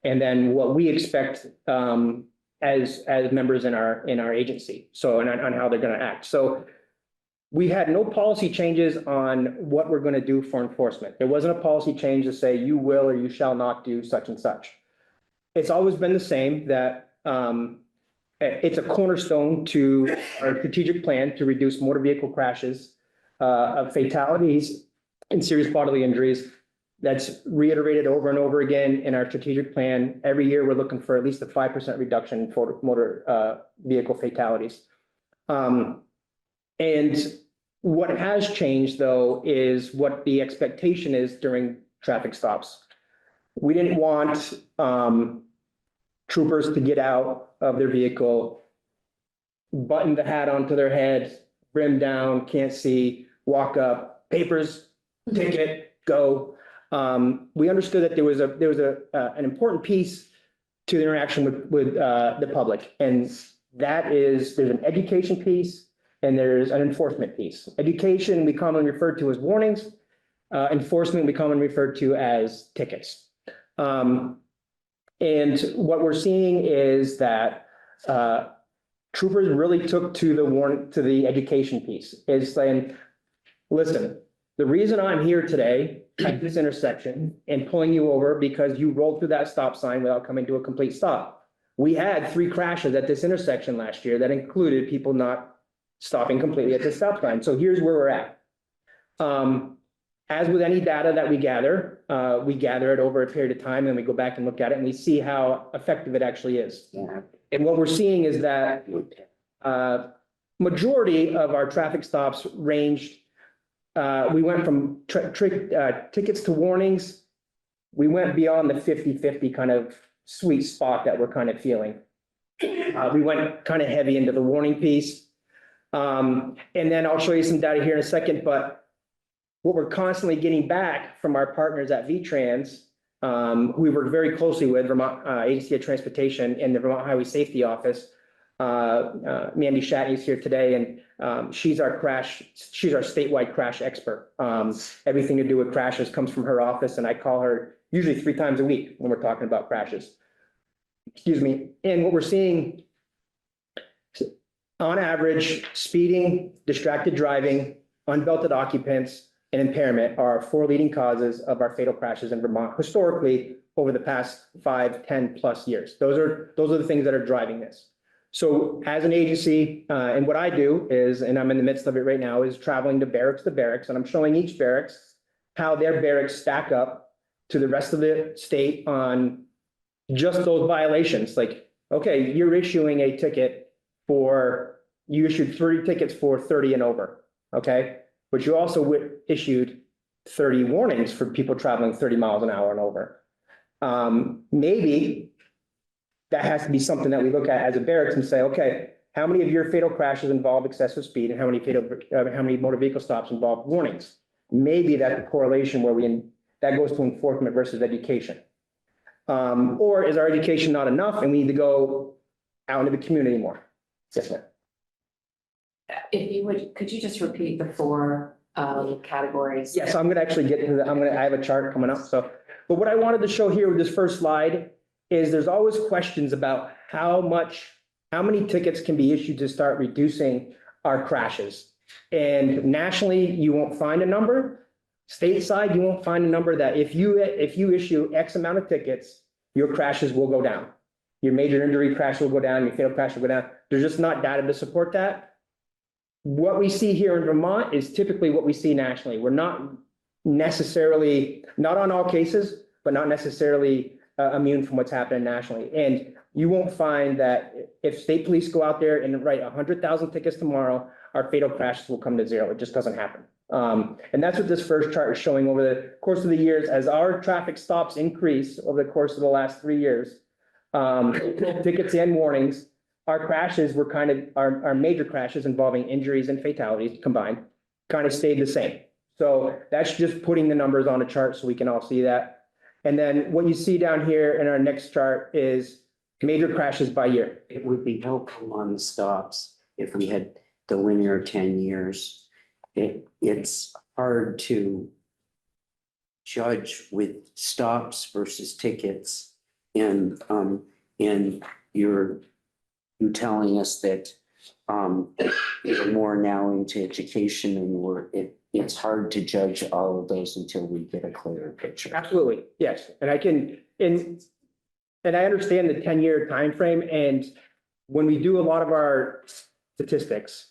and then what we expect as members in our agency. So on how they're going to act. So we had no policy changes on what we're going to do for enforcement. There wasn't a policy change to say you will or you shall not do such and such. It's always been the same that it's a cornerstone to our strategic plan to reduce motor vehicle crashes, of fatalities and serious bodily injuries. That's reiterated over and over again in our strategic plan. Every year, we're looking for at least a 5% reduction in motor vehicle fatalities. And what has changed, though, is what the expectation is during traffic stops. We didn't want troopers to get out of their vehicle, button the hat onto their head, brim down, can't see, walk up, papers, ticket, go. We understood that there was an important piece to the interaction with the public, and that is there's an education piece and there's an enforcement piece. Education we commonly refer to as warnings. Enforcement we commonly refer to as tickets. And what we're seeing is that troopers really took to the education piece. Is saying, listen, the reason I'm here today at this intersection and pulling you over because you rolled through that stop sign without coming to a complete stop. We had 3 crashes at this intersection last year that included people not stopping completely at the stop sign. So here's where we're at. As with any data that we gather it over a period of time and we go back and look at it and we see how effective it actually is. Yeah. And what we're seeing is that majority of our traffic stops ranged. We went from tickets to warnings. We went beyond the 50-50 kind of sweet spot that we're kind of feeling. We went kind of heavy into the warning piece. And then I'll show you some data here in a second, but what we're constantly getting back from our partners at VTrans, who we work very closely with, Vermont Agency of Transportation and the Vermont Highway Safety Office. Mandy Shatney is here today, and she's our statewide crash expert. Everything to do with crashes comes from her office, and I call her usually 3 times a week when we're talking about crashes. Excuse me. And what we're seeing, on average, speeding, distracted driving, unbelted occupants, and impairment are 4 leading causes of our fatal crashes in Vermont historically over the past 5, 10 plus years. Those are the things that are driving this. So as an agency, and what I do is, and I'm in the midst of it right now, is traveling to barracks, and I'm showing each barracks how their barracks stack up to the rest of the state on just those violations. Like, okay, you're issuing a ticket you issued 30 tickets for 30 and over, okay? But you also issued 30 warnings for people traveling 30 miles an hour and over. Maybe that has to be something that we look at as a barracks and say, okay, how many of your fatal crashes involve excessive speed and how many motor vehicle stops involve warnings? Maybe that's a correlation where that goes to enforcement versus education. Or is our education not enough and we need to go out into the community more? Yes, ma'am. If you would, could you just repeat the 4 categories? Yes, I'm gonna actually get to I have a chart coming up, so. But what I wanted to show here with this first slide is there's always questions about how many tickets can be issued to start reducing our crashes. And nationally, you won't find a number. Stateside, you won't find a number that if you issue X amount of tickets, your crashes will go down. Your major injury crash will go down, your fatal crash will go down. There's just not data to support that. What we see here in Vermont is typically what we see nationally. We're not necessarily, not on all cases, but not necessarily immune from what's happening nationally. And you won't find that if state police go out there and write 100,000 tickets tomorrow, our fatal crashes will come to 0. It just doesn't happen. And that's what this first chart is showing over the course of the years. As our traffic stops increase over the course of the last 3 years, tickets and warnings, our crashes were our major crashes involving injuries and fatalities combined kind of stayed the same. So that's just putting the numbers on a chart so we can all see that. And then what you see down here in our next chart is major crashes by year. It would be helpful on the stops if we had the linear 10 years. It's hard to judge with stops versus tickets. And you're telling us that we're more now into education and it's hard to judge all of those until we get a clearer picture. Absolutely, yes. And I understand the 10-year time frame. And when we do a lot of our statistics,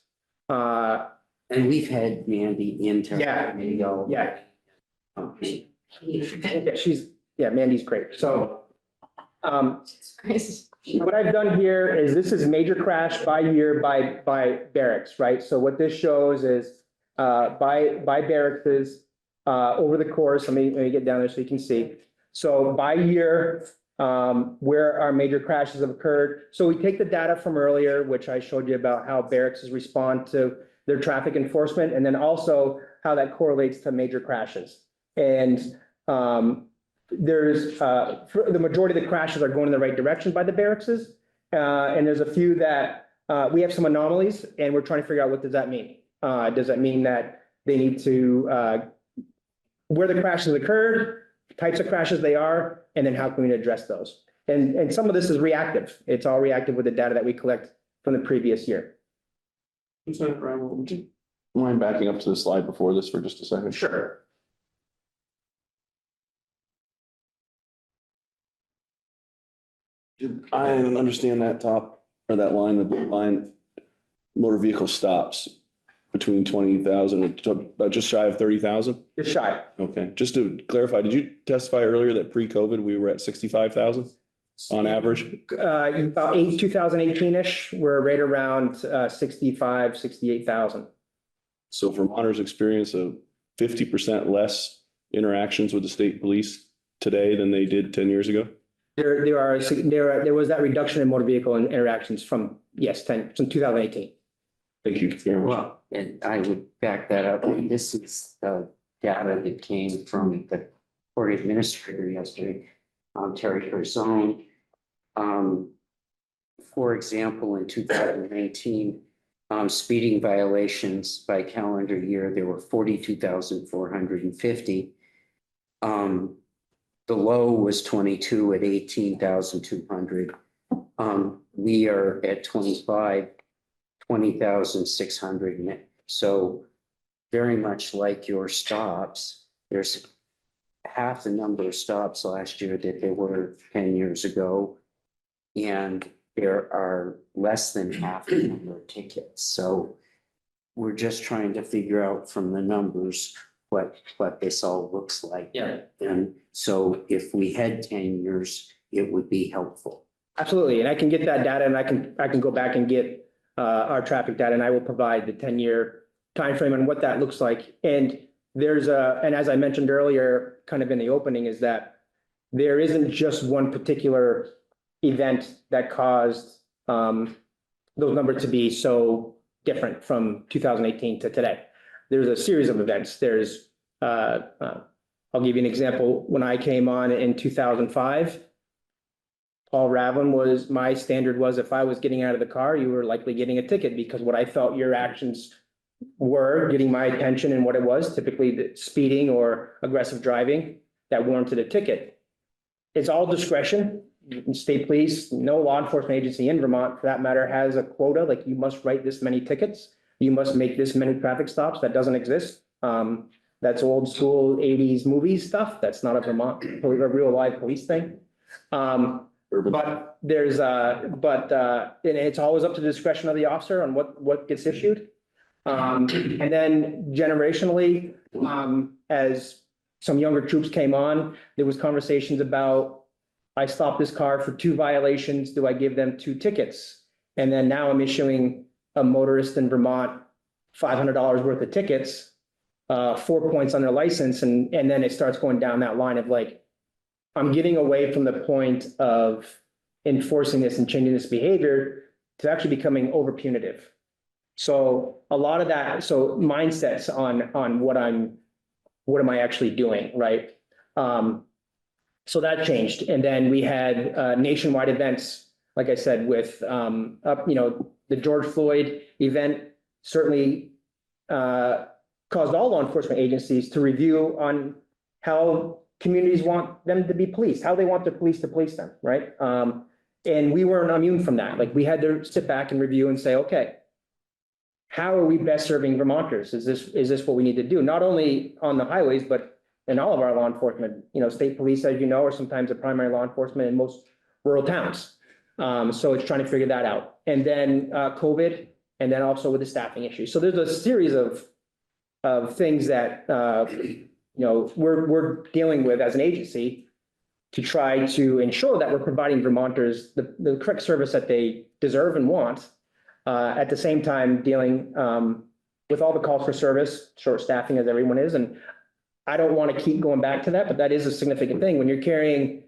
and we've had Mandy into. Yeah. Mandy's great. So what I've done here is this is major crash by year by barracks, right? So what this shows is by barracks over the course. Let me get down there so you can see. So by year, where our major crashes have occurred. So we take the data from earlier, which I showed you about how barracks respond to their traffic enforcement, and then also how that correlates to major crashes. And there's the majority of the crashes are going in the right direction by the barracks. And there's a few that we have some anomalies, and we're trying to figure out what does that mean. Does that mean that they need to where the crashes occurred, types of crashes they are, and then how can we address those? And some of this is reactive. It's all reactive with the data that we collect from the previous year. Would you mind backing up to the slide before this for just a second? Sure. I didn't understand that top or that line, the line motor vehicle stops between 20,000 and just shy of 30,000. Just shy. Okay, just to clarify, did you testify earlier that pre-COVID we were at 65,000 on average? About 2018-ish, we're right around 65, 68,000. So Vermonters experience a 50% less interactions with the state police today than they did 10 years ago? There was that reduction in motor vehicle interactions from 2018. Thank you very much. Well, and I would back that up. This is the data that came from the court administrator yesterday, Terry Curzone. For example, in 2019, speeding violations by calendar year, there were 42,450. The low was 22 at 18,200. We are at 25, 20,600. So very much like your stops, there's half the number of stops last year that there were 10 years ago. And there are less than half the number of tickets. So we're just trying to figure out from the numbers what this all looks like. Yeah. And so if we had 10 years, it would be helpful. Absolutely, and I can get that data and I can go back and get our traffic data and I will provide the 10-year timeframe and what that looks like. And and as I mentioned earlier, kind of in the opening, is that there isn't just one particular event that caused those numbers to be so different from 2018 to today. There's a series of events. There's I'll give you an example. When I came on in 2005, Paul Ravlin was, my standard was if I was getting out of the car, you were likely getting a ticket because what I felt your actions were getting my attention and what it was, typically the speeding or aggressive driving that warranted a ticket. It's all discretion. State police, no law enforcement agency in Vermont for that matter has a quota, like you must write this many tickets. You must make this many traffic stops. That doesn't exist. That's old school 80s movies stuff. That's not a Vermont, a real live police thing. But there's and it's always up to the discretion of the officer on what gets issued. And then generationally, as some younger troops came on, there was conversations about, I stopped this car for 2 violations. Do I give them 2 tickets? And then now I'm issuing a motorist in Vermont $500 worth of tickets, 4 points on their license. And then it starts going down that line of like, I'm getting away from the point of enforcing this and changing this behavior to actually becoming over punitive. So a lot of that, so mindsets on what am I actually doing, right? So that changed. And then we had nationwide events, like I said, with the George Floyd event certainly caused all law enforcement agencies to review on how communities want them to be policed, how they want the police to police them, right? And we weren't immune from that. Like we had to sit back and review and say, okay, how are we best serving Vermonters? Is this what we need to do? Not only on the highways, but in all of our law enforcement, state police, as you know, are sometimes the primary law enforcement in most rural towns. So it's trying to figure that out. And then COVID, and then also with the staffing issue. So there's a series of things that we're dealing with as an agency to try to ensure that we're providing Vermonters the correct service that they deserve and want. At the same time, dealing with all the calls for service, short staffing as everyone is. And I don't want to keep going back to that, but that is a significant thing. When you're carrying,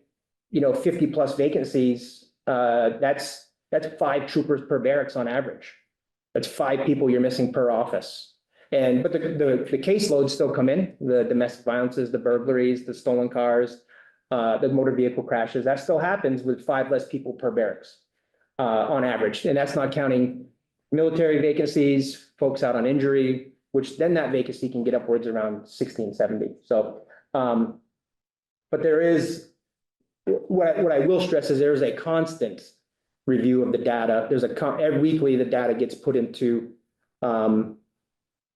50 plus vacancies, that's 5 troopers per barracks on average. That's 5 people you're missing per office. But the caseloads still come in, the domestic violences, the burglaries, the stolen cars, the motor vehicle crashes, that still happens with 5 less people per barracks on average. And that's not counting military vacancies, folks out on injury, which then that vacancy can get upwards around 16, 70. So, but there is, what I will stress is there's a constant review of the data. Every weekly, the data gets put into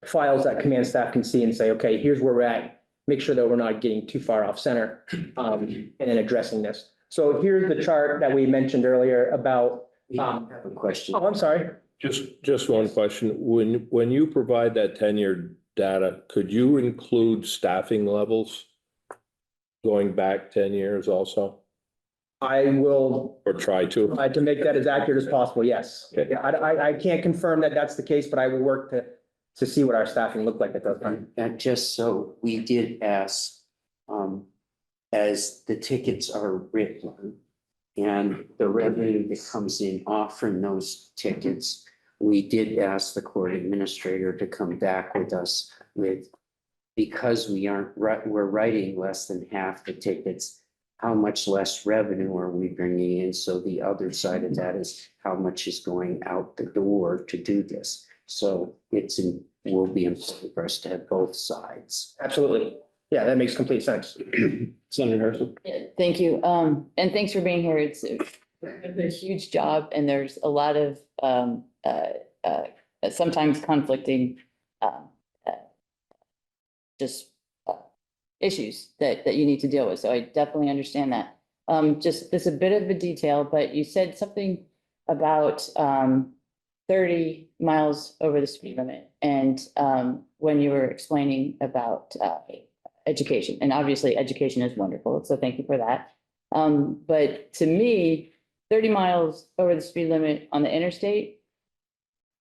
files that command staff can see and say, okay, here's where we're at. Make sure that we're not getting too far off center and then addressing this. So here's the chart that we mentioned earlier about. I have a question. Oh, I'm sorry. Just one question. When you provide that 10-year data, could you include staffing levels going back 10 years also? I will Or try to? try to make that as accurate as possible, yes. Okay. Yeah, I can't confirm that that's the case, but I will work to see what our staffing looked like at that time. And just so we did ask, as the tickets are written and the revenue that comes in off from those tickets, we did ask the court administrator to come back with us with, because we're writing less than half the tickets, how much less revenue are we bringing in? So the other side of that is how much is going out the door to do this. So will be important for us to have both sides. Absolutely. Yeah, that makes complete sense. Senator Harrison. Yeah, thank you. And thanks for being here. It's a huge job and there's a lot of, sometimes conflicting, just issues that you need to deal with. So I definitely understand that. Just, this a bit of a detail, but you said something about, 30 miles over the speed limit. And, when you were explaining about, education, and obviously education is wonderful, so thank you for that. But to me, 30 miles over the speed limit on the interstate,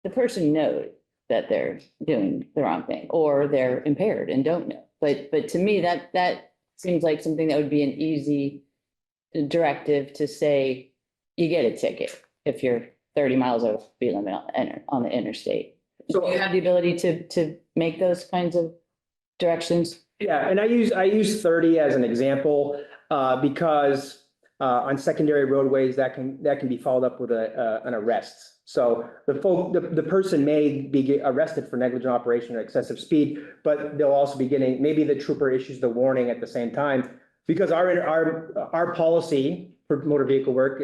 the person knows that they're doing the wrong thing, or they're impaired and don't know. But to me, that seems like something that would be an easy directive to say, you get a ticket if you're 30 miles over the speed limit on the interstate. Do you have the ability to make those kinds of directions? Yeah, and I use 30 as an example, because on secondary roadways, that can be followed up with an arrest. So the person may be arrested for negligent operation or excessive speed, but they'll also be getting, maybe the trooper issues the warning at the same time. Because our policy for motor vehicle work,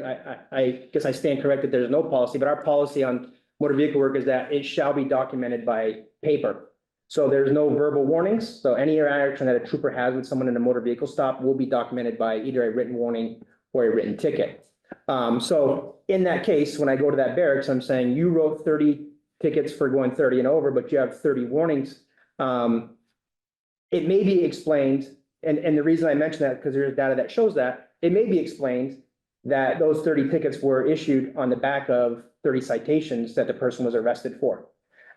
I guess I stand corrected, there's no policy, but our policy on motor vehicle work is that it shall be documented by paper. So there's no verbal warnings. So any interaction that a trooper has with someone in a motor vehicle stop will be documented by either a written warning or a written ticket. So in that case, when I go to that barracks, I'm saying you wrote 30 tickets for going 30 and over, but you have 30 warnings. It may be explained, and the reason I mention that, because there's data that shows that, it may be explained that those 30 tickets were issued on the back of 30 citations that the person was arrested for.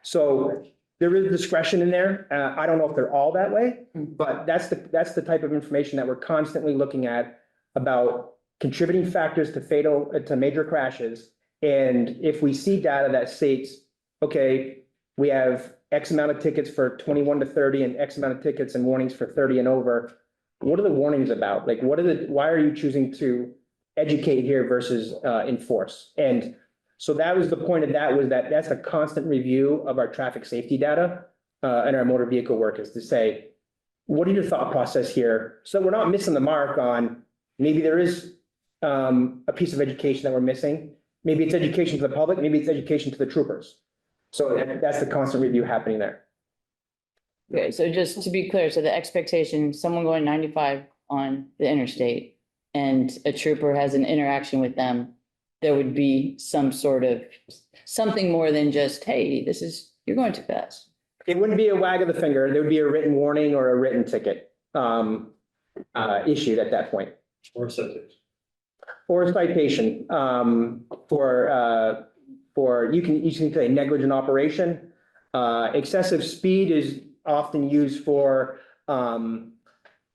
So there is discretion in there. I don't know if they're all that way, but that's the type of information that we're constantly looking at about contributing factors to major crashes. And if we see data that states, okay, we have X amount of tickets for 21 to 30 and X amount of tickets and warnings for 30 and over, what are the warnings about? Like, why are you choosing to educate here versus enforce? And so that was the point of that, was that that's a constant review of our traffic safety data and our motor vehicle work, is to say, what is your thought process here? So we're not missing the mark on, maybe there is a piece of education that we're missing. Maybe it's education to the public, maybe it's education to the troopers. So that's the constant review happening there. Okay, so just to be clear, so the expectation, someone going 95 on the interstate and a trooper has an interaction with them, there would be some sort of, something more than just, hey, you're going too fast. It wouldn't be a wag of the finger. There would be a written warning or a written ticket issued at that point. Or citation. Or a citation for you can say negligent operation. Excessive speed is often used for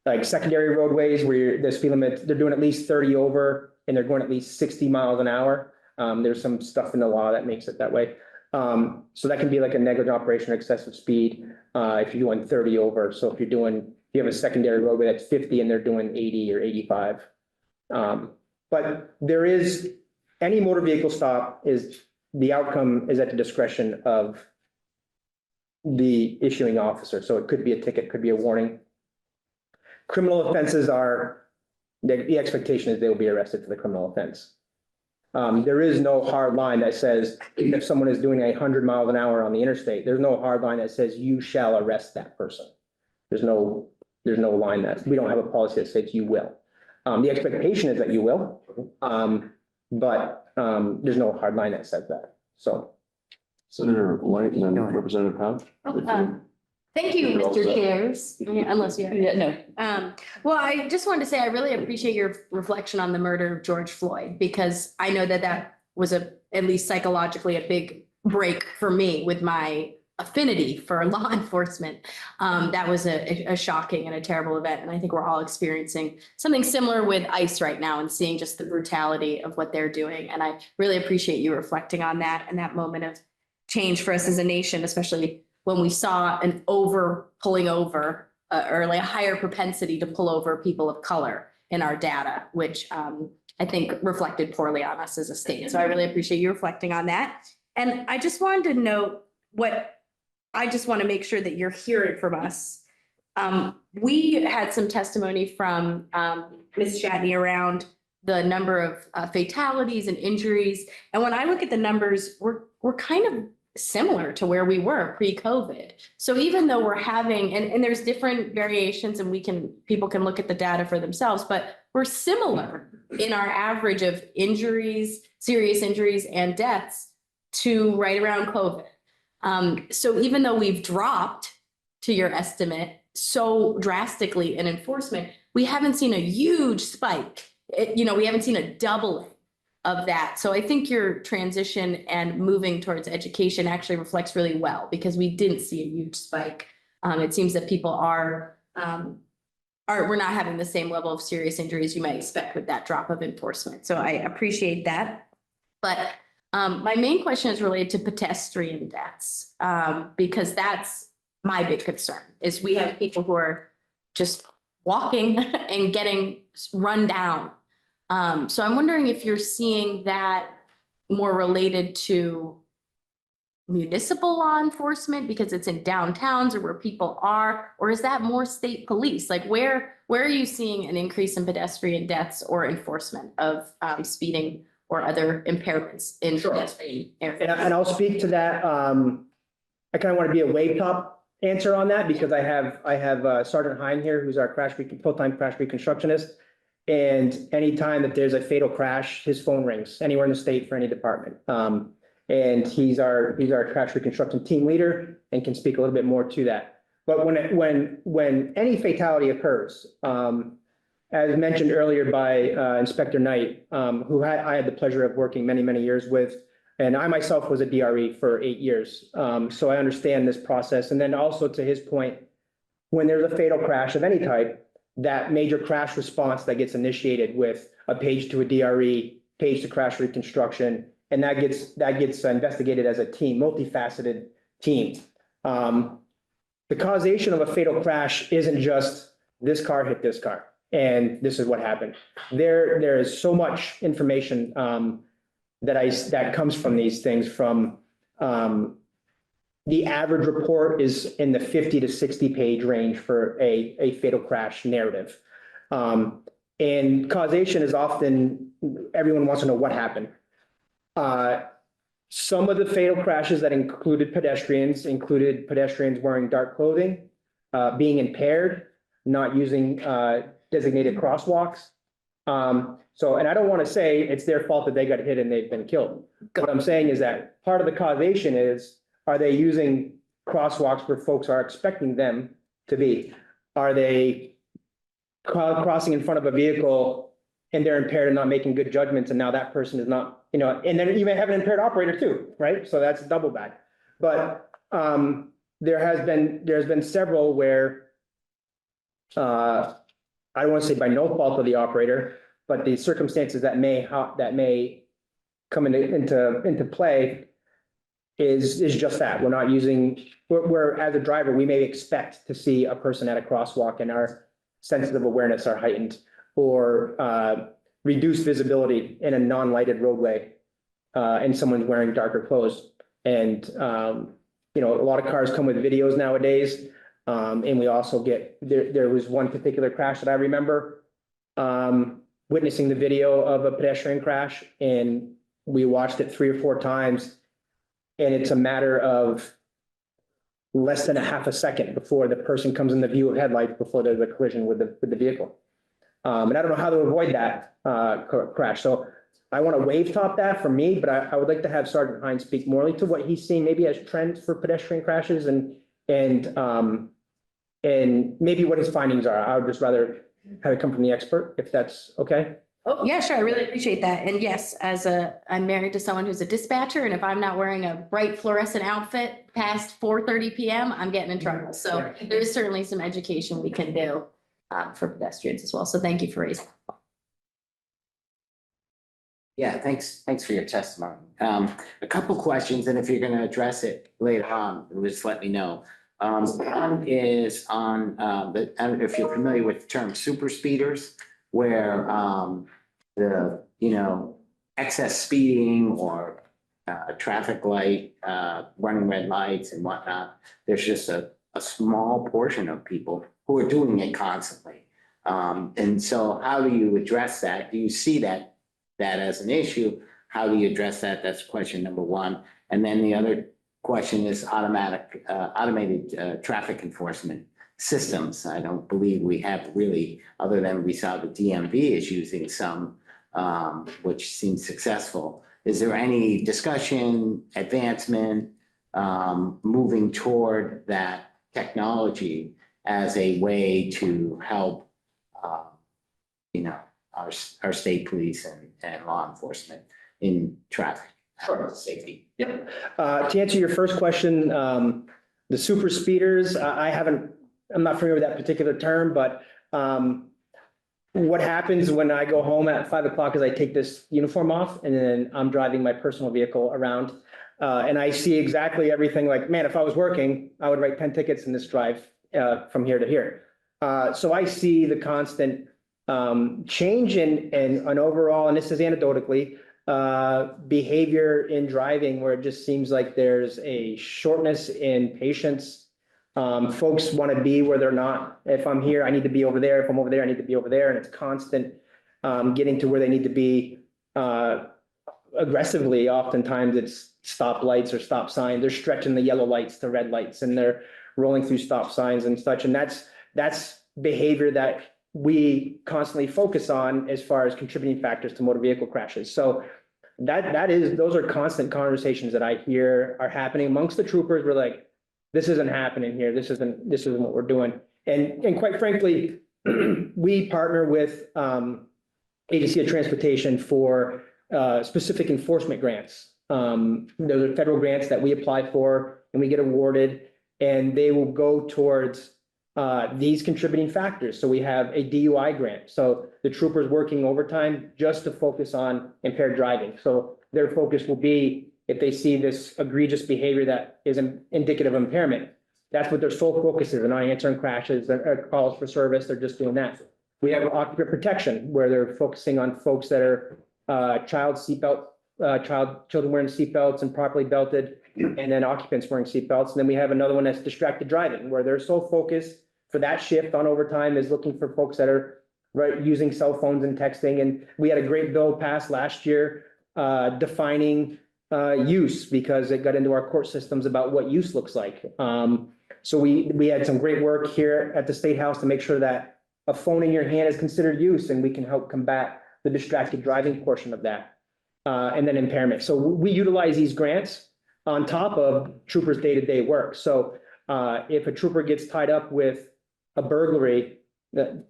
like secondary roadways where the speed limit, they're doing at least 30 over and they're going at least 60 miles an hour. There's some stuff in the law that makes it that way. So that can be like a negligent operation or excessive speed if you're doing 30 over. So if you have a secondary roadway that's 50 and they're doing 80 or 85. But there is, any motor vehicle stop the outcome is at the discretion of the issuing officer. So it could be a ticket, could be a warning. Criminal offenses the expectation is they will be arrested for the criminal offense. There is no hard line that says if someone is doing 100 miles an hour on the interstate, there's no hard line that says you shall arrest that person. There's no line we don't have a policy that says you will. The expectation is that you will, but there's no hard line that says that. So. Senator White and then Representative Howe. Thank you, You're all Mr. set. Chairs, unless you have. Yeah, no. Well, I just wanted to say, I really appreciate your reflection on the murder of George Floyd, because I know that was at least psychologically, a big break for me with my affinity for law enforcement. That was a shocking and a terrible event. And I think we're all experiencing something similar with ICE right now and seeing just the brutality of what they're doing. And I really appreciate you reflecting on that and that moment of change for us as a nation, especially when we saw an pulling over or like a higher propensity to pull over people of color in our data, which I think reflected poorly on us as a state. So I really appreciate you reflecting on that. And I just wanted to note I just want to make sure that you're hearing from us We had some testimony from Ms. Shatney around the number of fatalities and injuries. And when I look at the numbers, we're kind of similar to where we were pre-COVID. So even though we're having, and there's different variations and people can look at the data for themselves, but we're similar in our average of injuries, serious injuries and deaths to right around COVID. So even though we've dropped to your estimate so drastically in enforcement, we haven't seen a huge spike. We haven't seen a doubling of that. So I think your transition and moving towards education actually reflects really well because we didn't see a huge spike. It seems that people we're not having the same level of serious injuries you might expect with that drop of enforcement. So I appreciate that. But my main question is related to pedestrian deaths, because that's my big concern is we have people who are just walking and getting run down. So I'm wondering if you're seeing that more related to municipal law enforcement because it's in downtowns or where people are, or is that more state police? Like where are you seeing an increase in pedestrian deaths or enforcement of speeding or other impairments in pedestrian areas? And I'll speak to that. I kind of want to be a way top answer on that because I have Sergeant Hine here, who's our full-time crash reconstructionist. And anytime that there's a fatal crash, his phone rings anywhere in the state for any department. And he's our crash reconstruction team leader and can speak a little bit more to that. But when any fatality occurs, as mentioned earlier by Inspector Knight, who I had the pleasure of working many years with, and I myself was a DRE for 8 years. So I understand this process. And then also to his point, when there's a fatal crash of any type, that major crash response that gets initiated with a page to a DRE, page to crash reconstruction, and that gets investigated as a team, multifaceted team. The causation of a fatal crash isn't just this car hit this car and this is what happened. There is so much information that comes from these things. From the average report is in the 50 to 60 page range for a fatal crash narrative. And causation is often, everyone wants to know what happened. Some of the fatal crashes that included pedestrians wearing dark clothing, being impaired, not using designated crosswalks. And I don't want to say it's their fault that they got hit and they've been killed. What I'm saying is that part of the causation is, are they using crosswalks where folks are expecting them to be? Are they crossing in front of a vehicle and they're impaired and not making good judgments, and now that person is not, and then you may have an impaired operator too, right? So that's double bad. But there's been several where I don't want to say by no fault of the operator, but the circumstances that may come into play is just that. We're not using, we're as a driver, we may expect to see a person at a crosswalk and our sensitive awareness are heightened, or reduced visibility in a non-lighted roadway, and someone's wearing darker clothes. And a lot of cars come with videos nowadays. And we also get, there was one particular crash that I remember witnessing the video of a pedestrian crash, and we watched it 3 or 4 times. And it's a matter of less than a half a second before the person comes in the view of headlights before there's a collision with the vehicle. And I don't know how to avoid that crash. So I want to wave top that for me, but I would like to have Sergeant Hines speak more to what he's seeing maybe as trends for pedestrian crashes and maybe what his findings are. I would just rather have it come from the expert, if that's okay. Oh, yeah, sure. I really appreciate that. And yes, I'm married to someone who's a dispatcher, and if I'm not wearing a bright fluorescent outfit past 4:30 PM, I'm getting in trouble. So there's certainly some education we can do for pedestrians as well. So thank you for raising. Yeah, thanks for your testimony. A couple questions, and if you're gonna address it later on, just let me know. One is on, I don't know if you're familiar with the term super speeders, where the excess speeding or traffic light, running red lights and whatnot. There's just a small portion of people who are doing it constantly. And so how do you address that? Do you see that as an issue? How do you address that? That's question number one. And then the other question is automated traffic enforcement systems. I don't believe we have really, other than we saw the DMV is using some, which seems successful. Is there any discussion, advancement, moving toward that technology as a way to help, our state police and law enforcement in traffic safety? Yep. To answer your first question, the super speeders, I'm not familiar with that particular term, but what happens when I go home at 5 o'clock is I take this uniform off and then I'm driving my personal vehicle around. And I see exactly everything like, man, if I was working, I would write 10 tickets in this drive from here to here. So I see the constant change in an overall, and this is anecdotally, behavior in driving where it just seems like there's a shortness in patience. Folks want to be where they're not. If I'm here, I need to be over there. If I'm over there, I need to be over there. And it's constant getting to where they need to be aggressively. Oftentimes it's stop lights or stop signs. They're stretching the yellow lights to red lights and they're rolling through stop signs and such. And that's behavior that we constantly focus on as far as contributing factors to motor vehicle crashes. So those are constant conversations that I hear are happening amongst the troopers. We're like, this isn't happening here. This isn't what we're doing. And quite frankly, we partner with Agency of Transportation for specific enforcement grants. Those are federal grants that we apply for and we get awarded, and they will go towards these contributing factors. So we have a DUI grant. So the troopers working overtime just to focus on impaired driving. So their focus will be if they see this egregious behavior that is indicative of impairment. That's what their sole focus is. They're not answering crashes or calls for service. They're just doing that. We have occupant protection where they're focusing on folks that are children wearing seatbelts and properly belted, and then occupants wearing seatbelts. And then we have another one that's distracted driving, where their sole focus for that shift on overtime is looking for folks that are using cell phones and texting. And we had a great bill passed last year defining use, because it got into our court systems about what use looks like. So we had some great work here at the State House to make sure that a phone in your hand is considered use, and we can help combat the distracted driving portion of that. And then impairment. So we utilize these grants on top of troopers' day-to-day work. So if a trooper gets tied up with a burglary,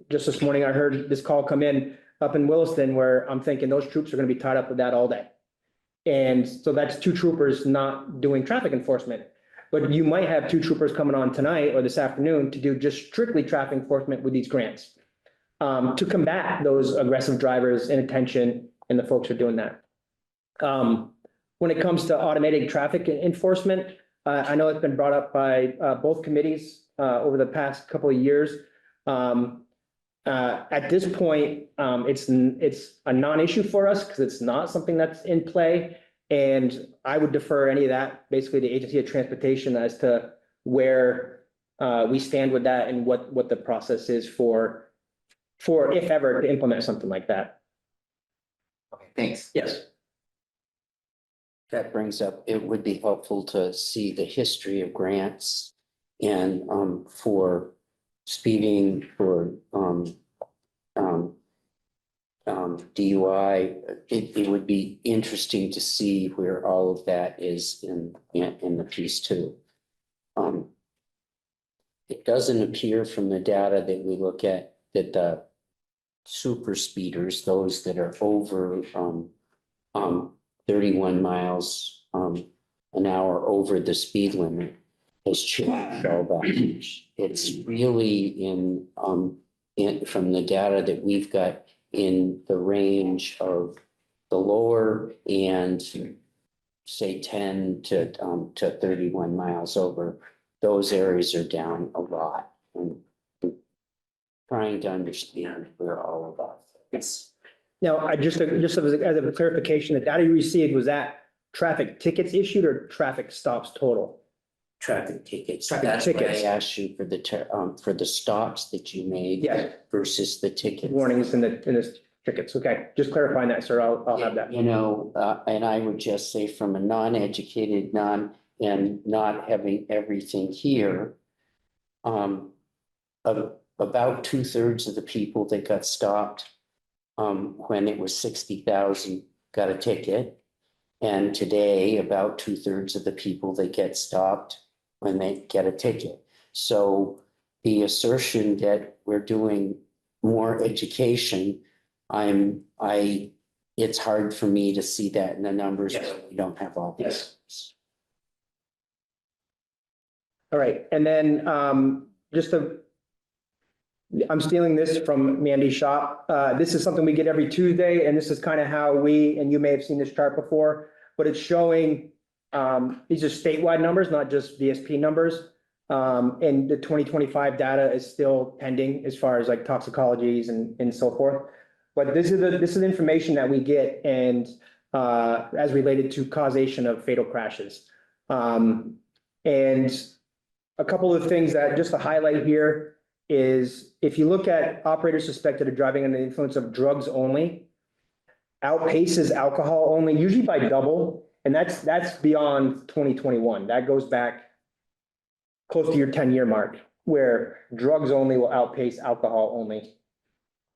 just this morning I heard this call come in up in Williston, where I'm thinking those troops are going to be tied up with that all day. And so that's 2 troopers not doing traffic enforcement. But you might have 2 troopers coming on tonight or this afternoon to do just strictly traffic enforcement with these grants to combat those aggressive drivers, inattention, and the folks who are doing that. When it comes to automated traffic enforcement, I know it's been brought up by both committees over the past couple of years. At this point, it's a non-issue for us because it's not something that's in play. And I would defer any of that basically to the Agency of Transportation as to where we stand with that and what the process is for if ever to implement something like that. Okay, thanks. Yes. That brings up, it would be helpful to see the history of grants and for speeding, for DUI. It would be interesting to see where all of that is in the piece too. It doesn't appear from the data that we look at that the super speeders, those that are over 31 miles an hour over the speed limit, has changed all that much. It's really in from the data that we've got in the range of the lower and say 10 to 31 miles over. Those areas are down a lot, and trying to understand where all of that is. Now, I just as a clarification, the data you received, was that traffic tickets issued or traffic stops total? traffic tickets. Traffic That's why tickets. I asked you for the stops that you made. Yes. Versus the tickets. Warnings in the tickets. Okay, just clarifying that, sir. I'll have that. You know, and I would just say from a non-educated, and not having everything here. About 2/3 of the people that got stopped. When it was 60,000 got a ticket. And today, about 2/3 of the people that get stopped when they get a ticket. So the assertion that we're doing more education, it's hard for me to see that in the numbers. Yes. But we don't have all this. All right, and then I'm stealing this from Mandy's shop. This is something we get every Tuesday, and this is kind of how and you may have seen this chart before, but it's showing, these are statewide numbers, not just VSP numbers. And the 2025 data is still pending as far as like toxicologies and so forth. But this is information that we get and as related to causation of fatal crashes. And a couple of things that just to highlight here is if you look at operators suspected of driving under the influence of drugs only, outpaces alcohol only, usually by double. And that's beyond 2021. That goes back close to your 10-year mark, where drugs only will outpace alcohol only.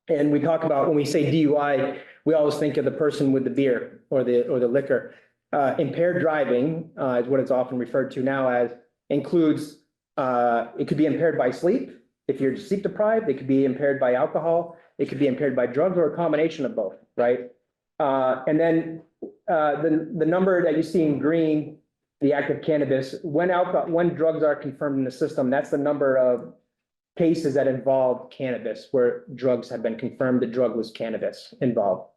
And we talk about when we say DUI, we always think of the person with the beer or the liquor. Impaired driving is what it's often referred to now as, includes, it could be impaired by sleep. If you're sleep deprived, it could be impaired by alcohol. It could be impaired by drugs or a combination of both, right? And then the number that you see in green, the active cannabis, when drugs are confirmed in the system, that's the number of cases that involve cannabis where drugs have been confirmed the drug was cannabis involved.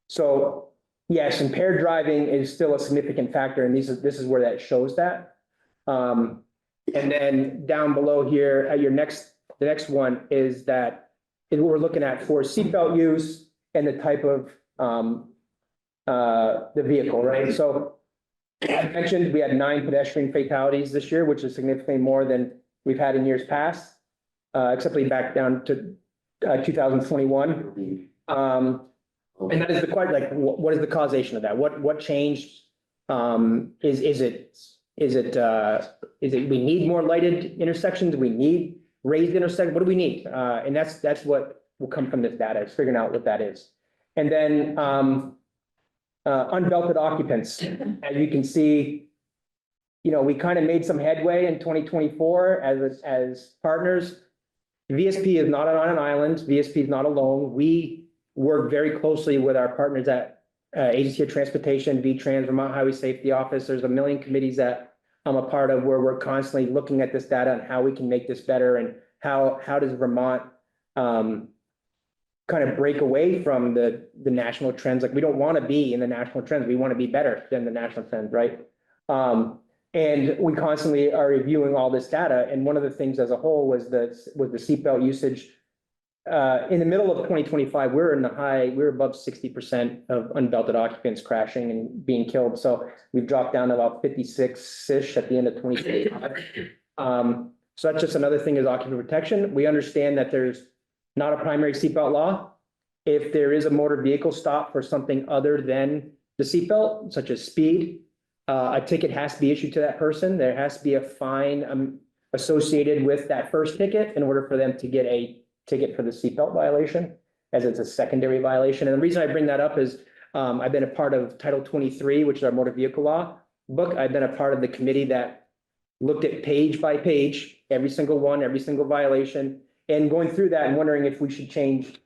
So yes, impaired driving is still a significant factor, and this is where that shows that. And then down below here at the next one is that we're looking at for seatbelt use and the type of the vehicle, right? So I mentioned we had 9 pedestrian fatalities this year, which is significantly more than we've had in years past, except back down to 2021. And that is the question, like, what is the causation of that? What changed? Is it we need more lighted intersections? We need raised intersections? What do we need? And that's what will come from this data, is figuring out what that is. And then unbelted occupants, as you can see, we kind of made some headway in 2024 as partners. VSP is not on an island. VSP is not alone. We work very closely with our partners at Agency of Transportation, VTrans, Vermont Highway Safety Office. There's a million committees that I'm a part of where we're constantly looking at this data and how we can make this better, and how does Vermont kind of break away from the national trends. Like, we don't want to be in the national trends. We want to be better than the national trends, right? And we constantly are reviewing all this data. And one of the things as a whole was the seatbelt usage. In the middle of 2025, we're above 60% of unbelted occupants crashing and being killed. So we've dropped down to about 56-ish at the end of 2025. So that's just another thing is occupant protection. We understand that there's not a primary seatbelt law. If there is a motor vehicle stop for something other than the seatbelt, such as speed, a ticket has to be issued to that person. There has to be a fine associated with that first ticket in order for them to get a ticket for the seatbelt violation, as it's a secondary violation. And the reason I bring that up is I've been a part of Title 23, which is our motor vehicle law book. I've been a part of the committee that looked at page by page, every single one, every single violation, and going through that and wondering if we should change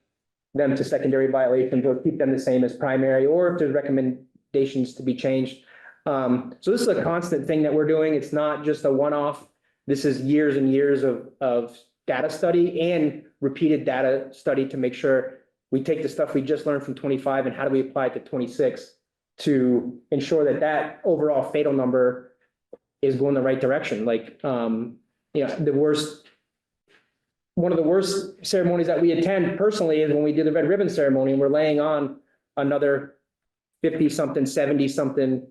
them to secondary violations or keep them the same as primary, or if there's recommendations to be changed. So this is a constant thing that we're doing. It's not just a one-off. This is years and years of data study and repeated data study to make sure we take the stuff we just learned from 25 and how do we apply it to 26 to ensure that overall fatal number is going the right direction. Like, one of the worst ceremonies that we attend personally is when we do the red ribbon ceremony and we're laying on another 50-something, 70-something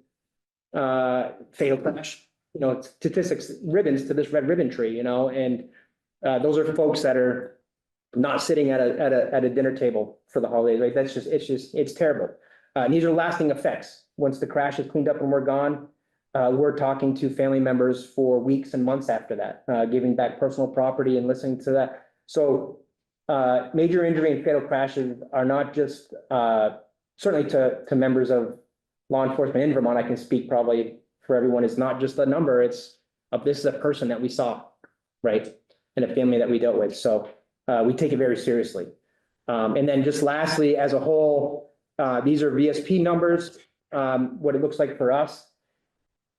fatal crash. statistics ribbons to this red ribbon tree, and those are folks that are not sitting at a dinner table for the holidays, right? It's terrible. And these are lasting effects. Once the crash is cleaned up and we're gone, we're talking to family members for weeks and months after that, giving back personal property and listening to that. So major injury and fatal crashes are not just certainly to members of law enforcement in Vermont. I can speak probably for everyone. It's not just a number. This is a person that we saw, right, and a family that we dealt with. So we take it very seriously. And then just lastly, as a whole, these are VSP numbers. What it looks like for us.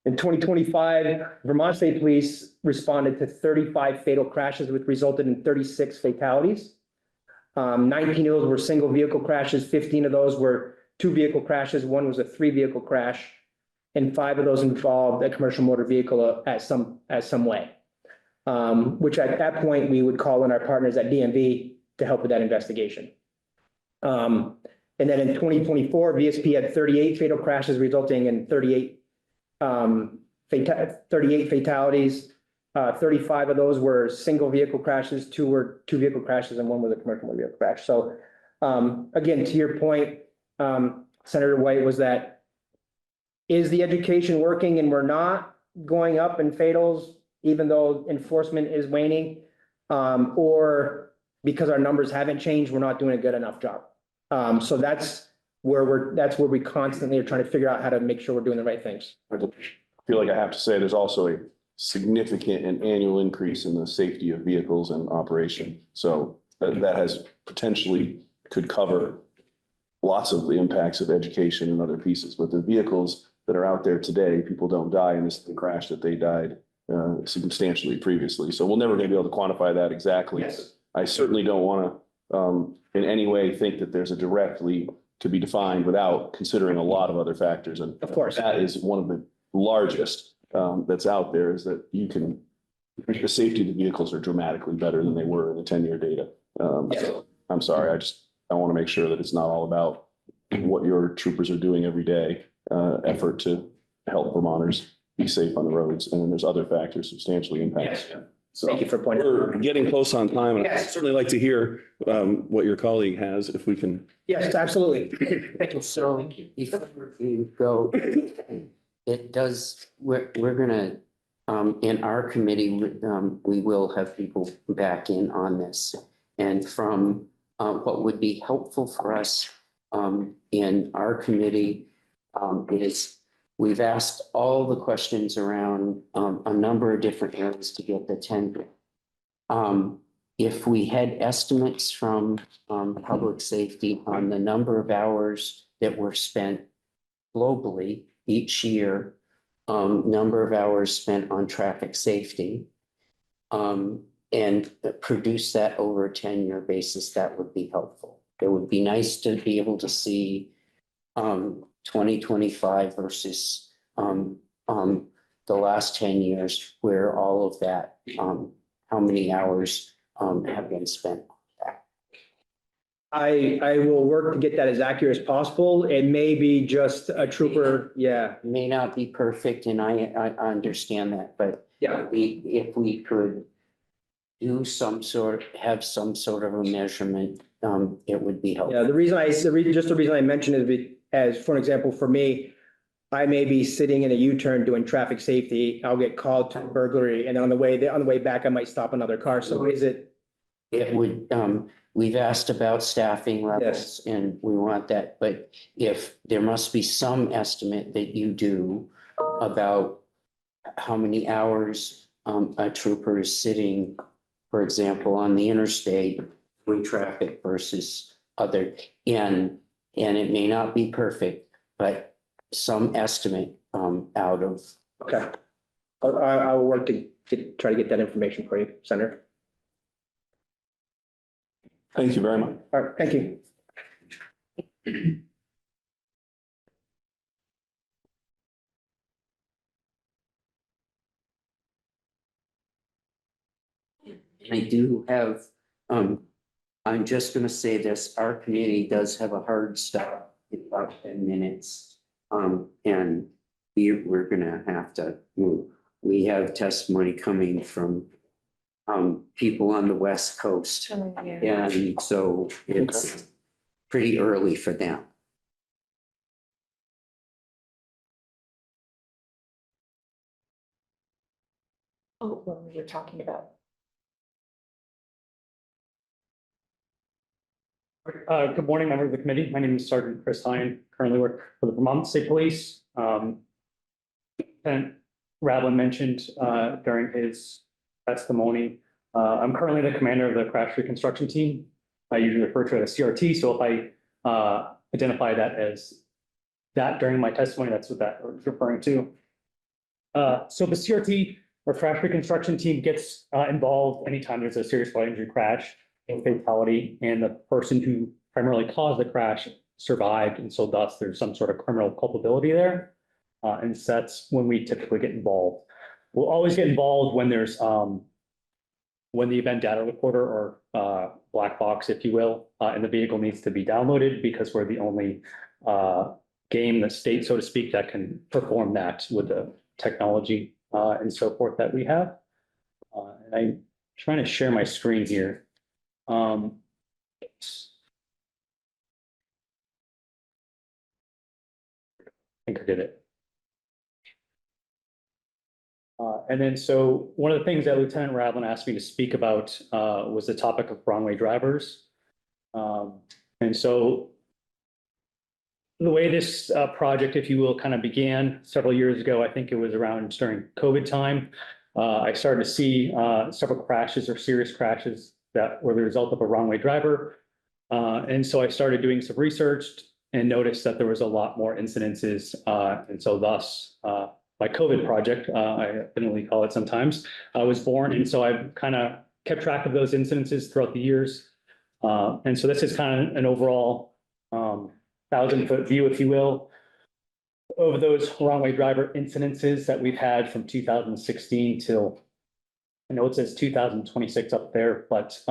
In 2025, Vermont State Police responded to 35 fatal crashes, which resulted in 36 fatalities. 19 of those were single vehicle crashes. 15 of those were 2 vehicle crashes. 1 was a 3 vehicle crash. And 5 of those involved a commercial motor vehicle at some way. Which at that point, we would call in our partners at DMV to help with that investigation. And then in 2024, VSP had 38 fatal crashes, resulting in 38 fatalities. 35 of those were single vehicle crashes, 2 were 2 vehicle crashes, and 1 was a commercial motor vehicle crash. So again, to your point, Senator White, was that is the education working and we're not going up in fatals, even though enforcement is waning, or because our numbers haven't changed, we're not doing a good enough job. So that's where we constantly are trying to figure out how to make sure we're doing the right things. I feel like I have to say there's also a significant and annual increase in the safety of vehicles and operation. So that has potentially could cover lots of the impacts of education and other pieces. But the vehicles that are out there today, people don't die in this crash that they died substantially previously. So we're never going to be able to quantify that exactly. Yes. I certainly don't want to in any way think that there's a directly to be defined without considering a lot of other factors. And Of course. that is one of the largest that's out there, is that the safety of the vehicles are dramatically better than they were in the 10-year data. So I'm sorry, I want to make sure that it's not all about what your troopers are doing every day, effort to help Vermonters be safe on the roads. And then there's other factors substantially impact. Yes. So Thank you for pointing. we're getting close on time, and I'd Yes. certainly like to hear what your colleague has, if we can. Yes, absolutely. Thank you. So before you go, it does, we're gonna, in our committee, we will have people back in on this. And from what would be helpful for us in our committee is we've asked all the questions around a number of different areas to get the 10. If we had estimates from public safety on the number of hours that were spent globally each year, number of hours spent on traffic safety, and produce that over a 10-year basis, that would be helpful. It would be nice to be able to see 2025 versus the last 10 years, where all of that, how many hours have been spent. I will work to get that as accurate as possible. It may be just a trooper. Yeah. May not be perfect, and I understand that, but Yeah. if we could do have some sort of a measurement, it would be helpful. Yeah. The reason I mentioned is as, for example, for me, I may be sitting in a U-turn doing traffic safety. I'll get called to burglary, and on the way back, I might stop another car. So is it? It would, we've asked about staffing levels, and we want that, but if there must be some estimate that you do about how many hours a trooper is sitting, for example, on the interstate with traffic versus other, and it may not be perfect, but some estimate out of. Okay. I will work to try to get that information for you, Senator. Thank you very much. All right, thank you. I do have, I'm just gonna say this, our committee does have a hard stop in about 10 minutes. And we're gonna have to move. we have testimony coming from people on the West Coast. And so it's pretty early for them. Oh, well, we were talking about. Good morning, members of the committee. My name is Sergeant Chris Hine, currently work for the Vermont State Police. And Radlin mentioned during his testimony, I'm currently the commander of the crash reconstruction team. I usually refer to it as CRT, so if I identify that as that during my testimony, that's what that was referring to. So the CRT or crash reconstruction team gets involved anytime there's a serious bodily injury crash or fatality, and the person who primarily caused the crash survived, and so thus there's some sort of criminal culpability there. And so that's when we typically get involved. We'll always get involved when there's when the event data recorder or black box, if you will, and the vehicle needs to be downloaded, because we're the only game in the state, so to speak, that can perform that with the technology and so forth that we have. And I'm trying to share my screen here. I think I did it. And then, so one of the things that Lieutenant Radlin asked me to speak about was the topic of wrong-way drivers. And so the way this project, if you will, kind of began several years ago, I think it was around during COVID time. I started to see several crashes or serious crashes that were the result of a wrong-way driver. And so I started doing some research and noticed that there was a lot more incidences. And so thus, my COVID project, I affectionately call it sometimes, was born. And so I've kind of kept track of those incidences throughout the years. And so this is kind of an overall 1,000-foot view, if you will, of those wrong-way driver incidences that we've had from 2016 till, I know it says 2026 up there, but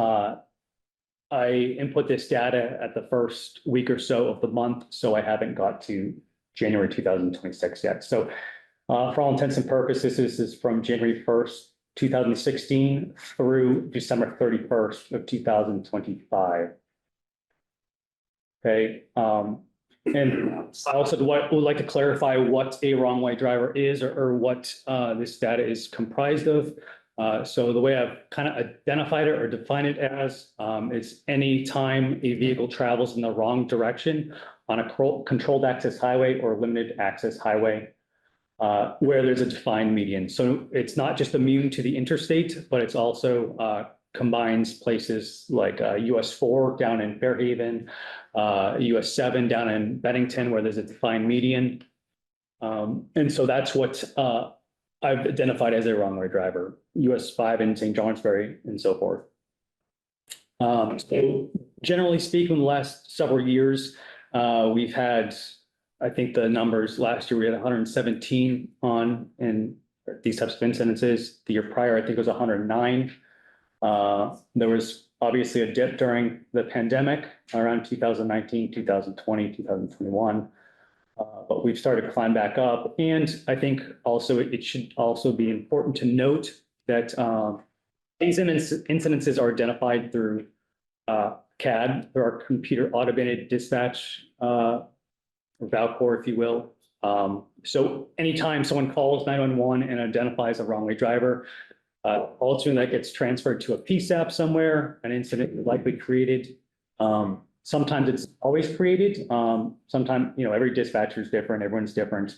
I input this data at the first week or so of the month, so I haven't got to January 2026 yet. So for all intents and purposes, this is from January 1st, 2016 through December 31st of 2025. Okay. And I also would like to clarify what a wrong-way driver is, or what this data is comprised of. So the way I've kind of identified it or defined it as is any time a vehicle travels in the wrong direction on a controlled access highway or limited access highway where there's a defined median. So it's not just immune to the interstate, but it's also combines places like US 4 down in Fairhaven, US 7 down in Bennington, where there's a defined median. And so that's what I've identified as a wrong-way driver, US 5 in St. Johnsbury and so forth. So generally speaking, the last several years, we've had, I think the numbers last year, we had 117 on in these types of incidences. The year prior, I think it was 109. There was obviously a dip during the pandemic around 2019, 2020, 2021. But we've started to climb back up. And I think also it should also be important to note that these incidences are identified through CAD, through our computer automated dispatch, Valcor, if you will. So anytime someone calls 911 and identifies a wrong-way driver, ultimately that gets transferred to a PSAP somewhere, an incident is likely created. Sometimes it's always created. Sometimes, every dispatcher is different. Everyone's different.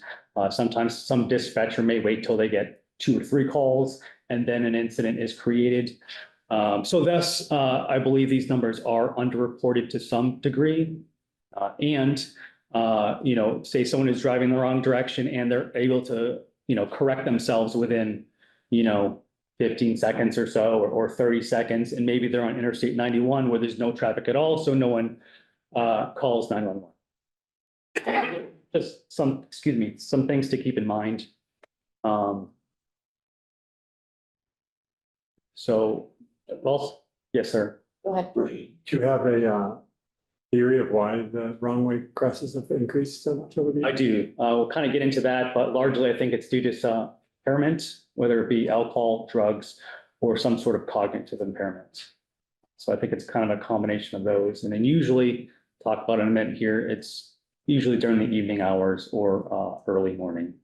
Sometimes some dispatcher may wait till they get 2 or 3 calls and then an incident is created. So thus, I believe these numbers are underreported to some degree. Say someone is driving the wrong direction and they're able to, correct themselves within, 15 seconds or so, or 30 seconds, and maybe they're on Interstate 91 where there's no traffic at all, so no one calls 911. Just some things to keep in mind. Yes, sir. Go ahead. Do you have a theory of why the wrong-way crashes have increased so much over the years? I do. We'll kind of get into that, but largely I think it's due to impairment, whether it be alcohol, drugs, or some sort of cognitive impairment. So I think it's kind of a combination of those. And then usually, talk about in a minute here, it's usually during the evening hours or early morning.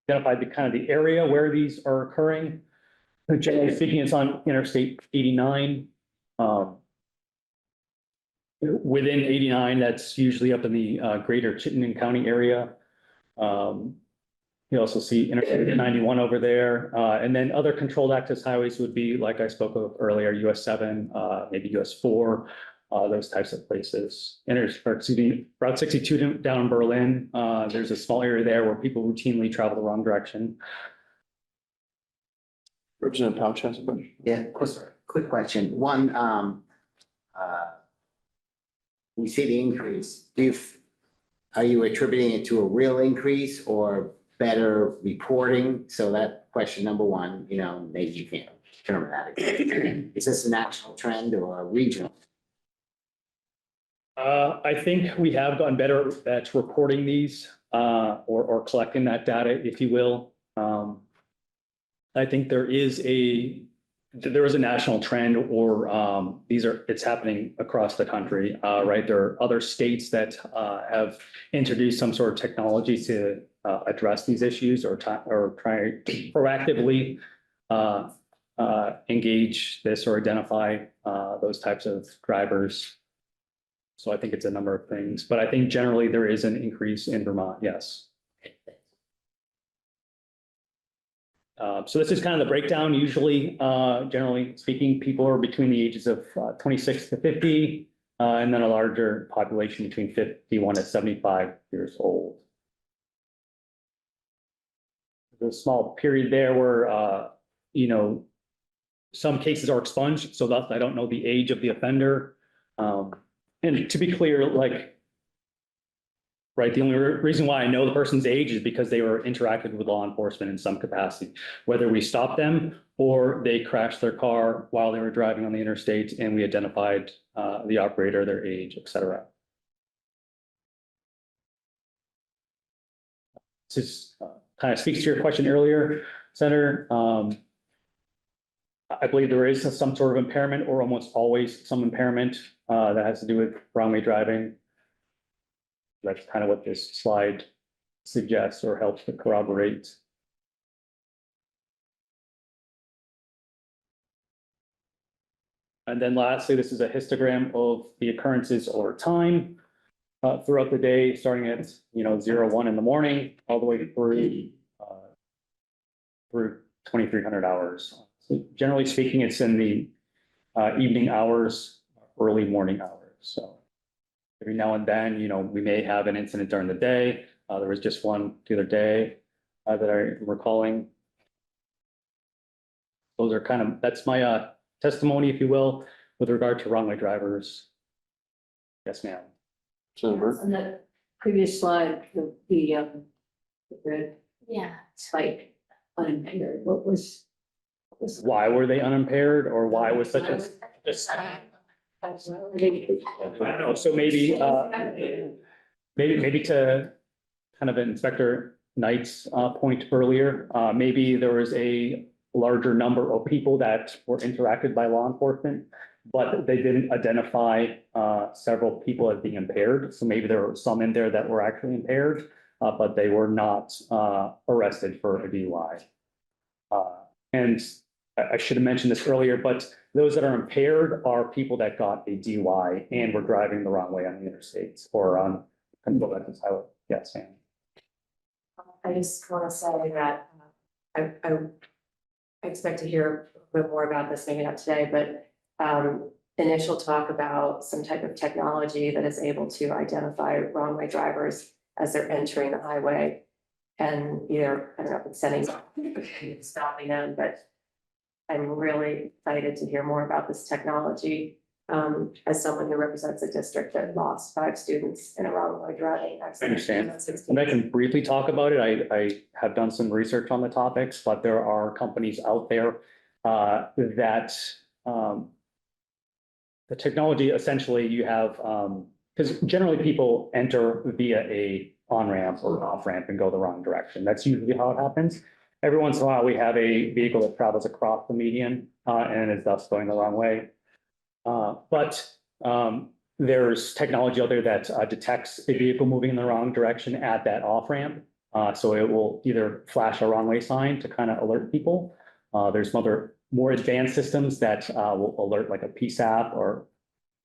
Identify the kind of the area where these are occurring. Generally speaking, it's on Interstate 89. Within 89, that's usually up in the greater Chittenden County area. You also see Interstate 91 over there. And then other controlled access highways would be, like I spoke of earlier, US 7, maybe US 4, those types of places. Route 62 down in Berlin, there's a small area there where people routinely travel the wrong direction. Representative Pouch has a question. Yeah, quick question. One, we see the increase. Are you attributing it to a real increase or better reporting? So that question number one, maybe you can't determine that. Is this a national trend or a regional? I think we have gotten better at reporting these or collecting that data, if you will. I think there is a national trend, or it's happening across the country, right? There are other states that have introduced some sort of technology to address these issues or try to proactively engage this or identify those types of drivers. So I think it's a number of things, but I think generally there is an increase in Vermont, yes. So this is kind of the breakdown. Usually, generally speaking, people are between the ages of 26 to 50, and then a larger population between 51 to 75 years old. There's a small period there where, some cases are expunged, so that I don't know the age of the offender. And to be clear, right, the only reason why I know the person's age is because they were interacted with law enforcement in some capacity, whether we stopped them or they crashed their car while they were driving on the interstate and we identified the operator, their age, et cetera. This kind of speaks to your question earlier, Senator. I believe there is some sort of impairment, or almost always some impairment that has to do with wrong way driving. That's kind of what this slide suggests or helps to corroborate. And then lastly, this is a histogram of the occurrences over time throughout the day, starting at 0:1 in the morning, all the way through 2,300 hours. So generally speaking, it's in the evening hours, early morning hours. So every now and then, we may have an incident during the day. There was just one the other day that I'm recalling. Those are that's my testimony, if you will, with regard to wrong way drivers. Yes, ma'am. On the previous slide, the red Yeah. spike unimpaired, what was? Why were they unimpaired, or why was such a? I don't know, so maybe to kind of Inspector Knight's point earlier, maybe there was a larger number of people that were interacted by law enforcement, but they didn't identify several people as being impaired. So maybe there were some in there that were actually impaired, but they were not arrested for a DUI. And I should have mentioned this earlier, but those that are impaired are people that got a DUI and were driving the wrong way on the interstates or on controlled access highway. Yes, ma'am. I just want to say that I expect to hear a bit more about this, maybe not today, but initial talk about some type of technology that is able to identify wrong way drivers as they're entering the highway and either, I don't know if it's sending, stopping them, but I'm really excited to hear more about this technology as someone who represents a district that lost 5 students in a wrong way driving accident. I understand. And I can briefly talk about it. I have done some research on the topics, but there are companies out there that the technology, essentially you have, because generally people enter via a on-ramp or off-ramp and go the wrong direction. That's usually how it happens. Every once in a while, we have a vehicle that travels across the median and is thus going the wrong way. But there's technology out there that detects a vehicle moving in the wrong direction at that off-ramp. So it will either flash a wrong way sign to kind of alert people. There's some other more advanced systems that will alert like a PSAP or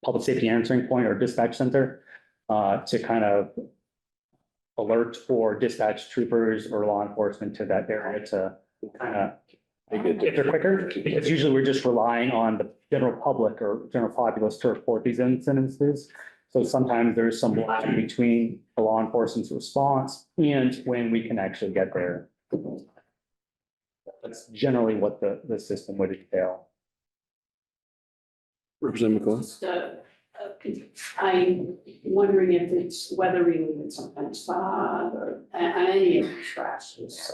public safety answering point or dispatch center to kind of alert or dispatch troopers or law enforcement to that area to kind of get there quicker. Because usually we're just relying on the general public or general populace to report these incidences. So sometimes there's some lag between the law enforcement's response and when we can actually get there. That's generally what the system would entail. Representative McCoy. Just, I'm wondering if it's weather related, sometimes fog or any of these crashes.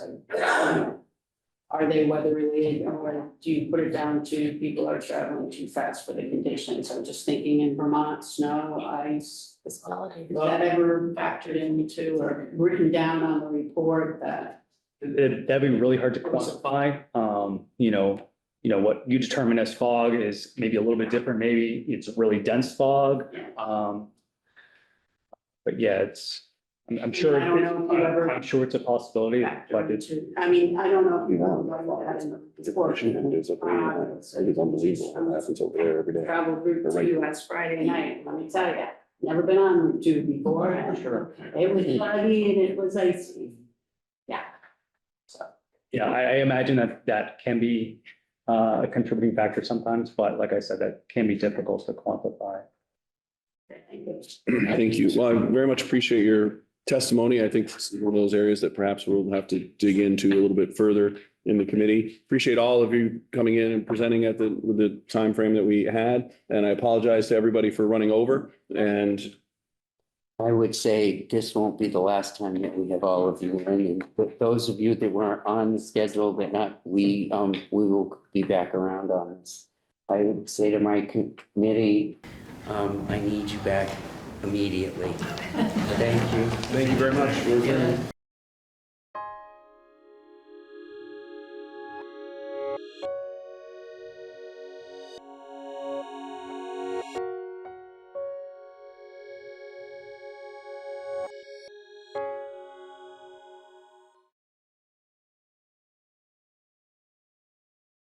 Are they weather related or do you put it down to people are traveling too fast for the conditions? I'm just thinking in Vermont, snow, ice. Is that ever factored into or written down on the report that? That'd be really hard to quantify. What you determine as fog is maybe a little bit different. Maybe it's really dense fog. But yeah, I'm sure. I don't know if you ever. I'm sure it's a possibility, but it's. I mean, I don't know if you know that in the report. It is unbelievable what happens over there every day. Traveled Route 2 last Friday night, let me tell you, never been on Route 2 before. Sure. It was muddy and it was icy. Yeah. Yeah, I imagine that can be a contributing factor sometimes, but like I said, that can be difficult to quantify. Thank you. Well, I very much appreciate your testimony. I think this is one of those areas that perhaps we'll have to dig into a little bit further in the committee. Appreciate all of you coming in and presenting with the time frame that we had. And I apologize to everybody for running over. And I would say this won't be the last time that we have all of you in, and with those of you that weren't on the schedule, that we will be back around on this. I would say to my committee, I need you back immediately. Thank you. thank you very much. We're adjourned.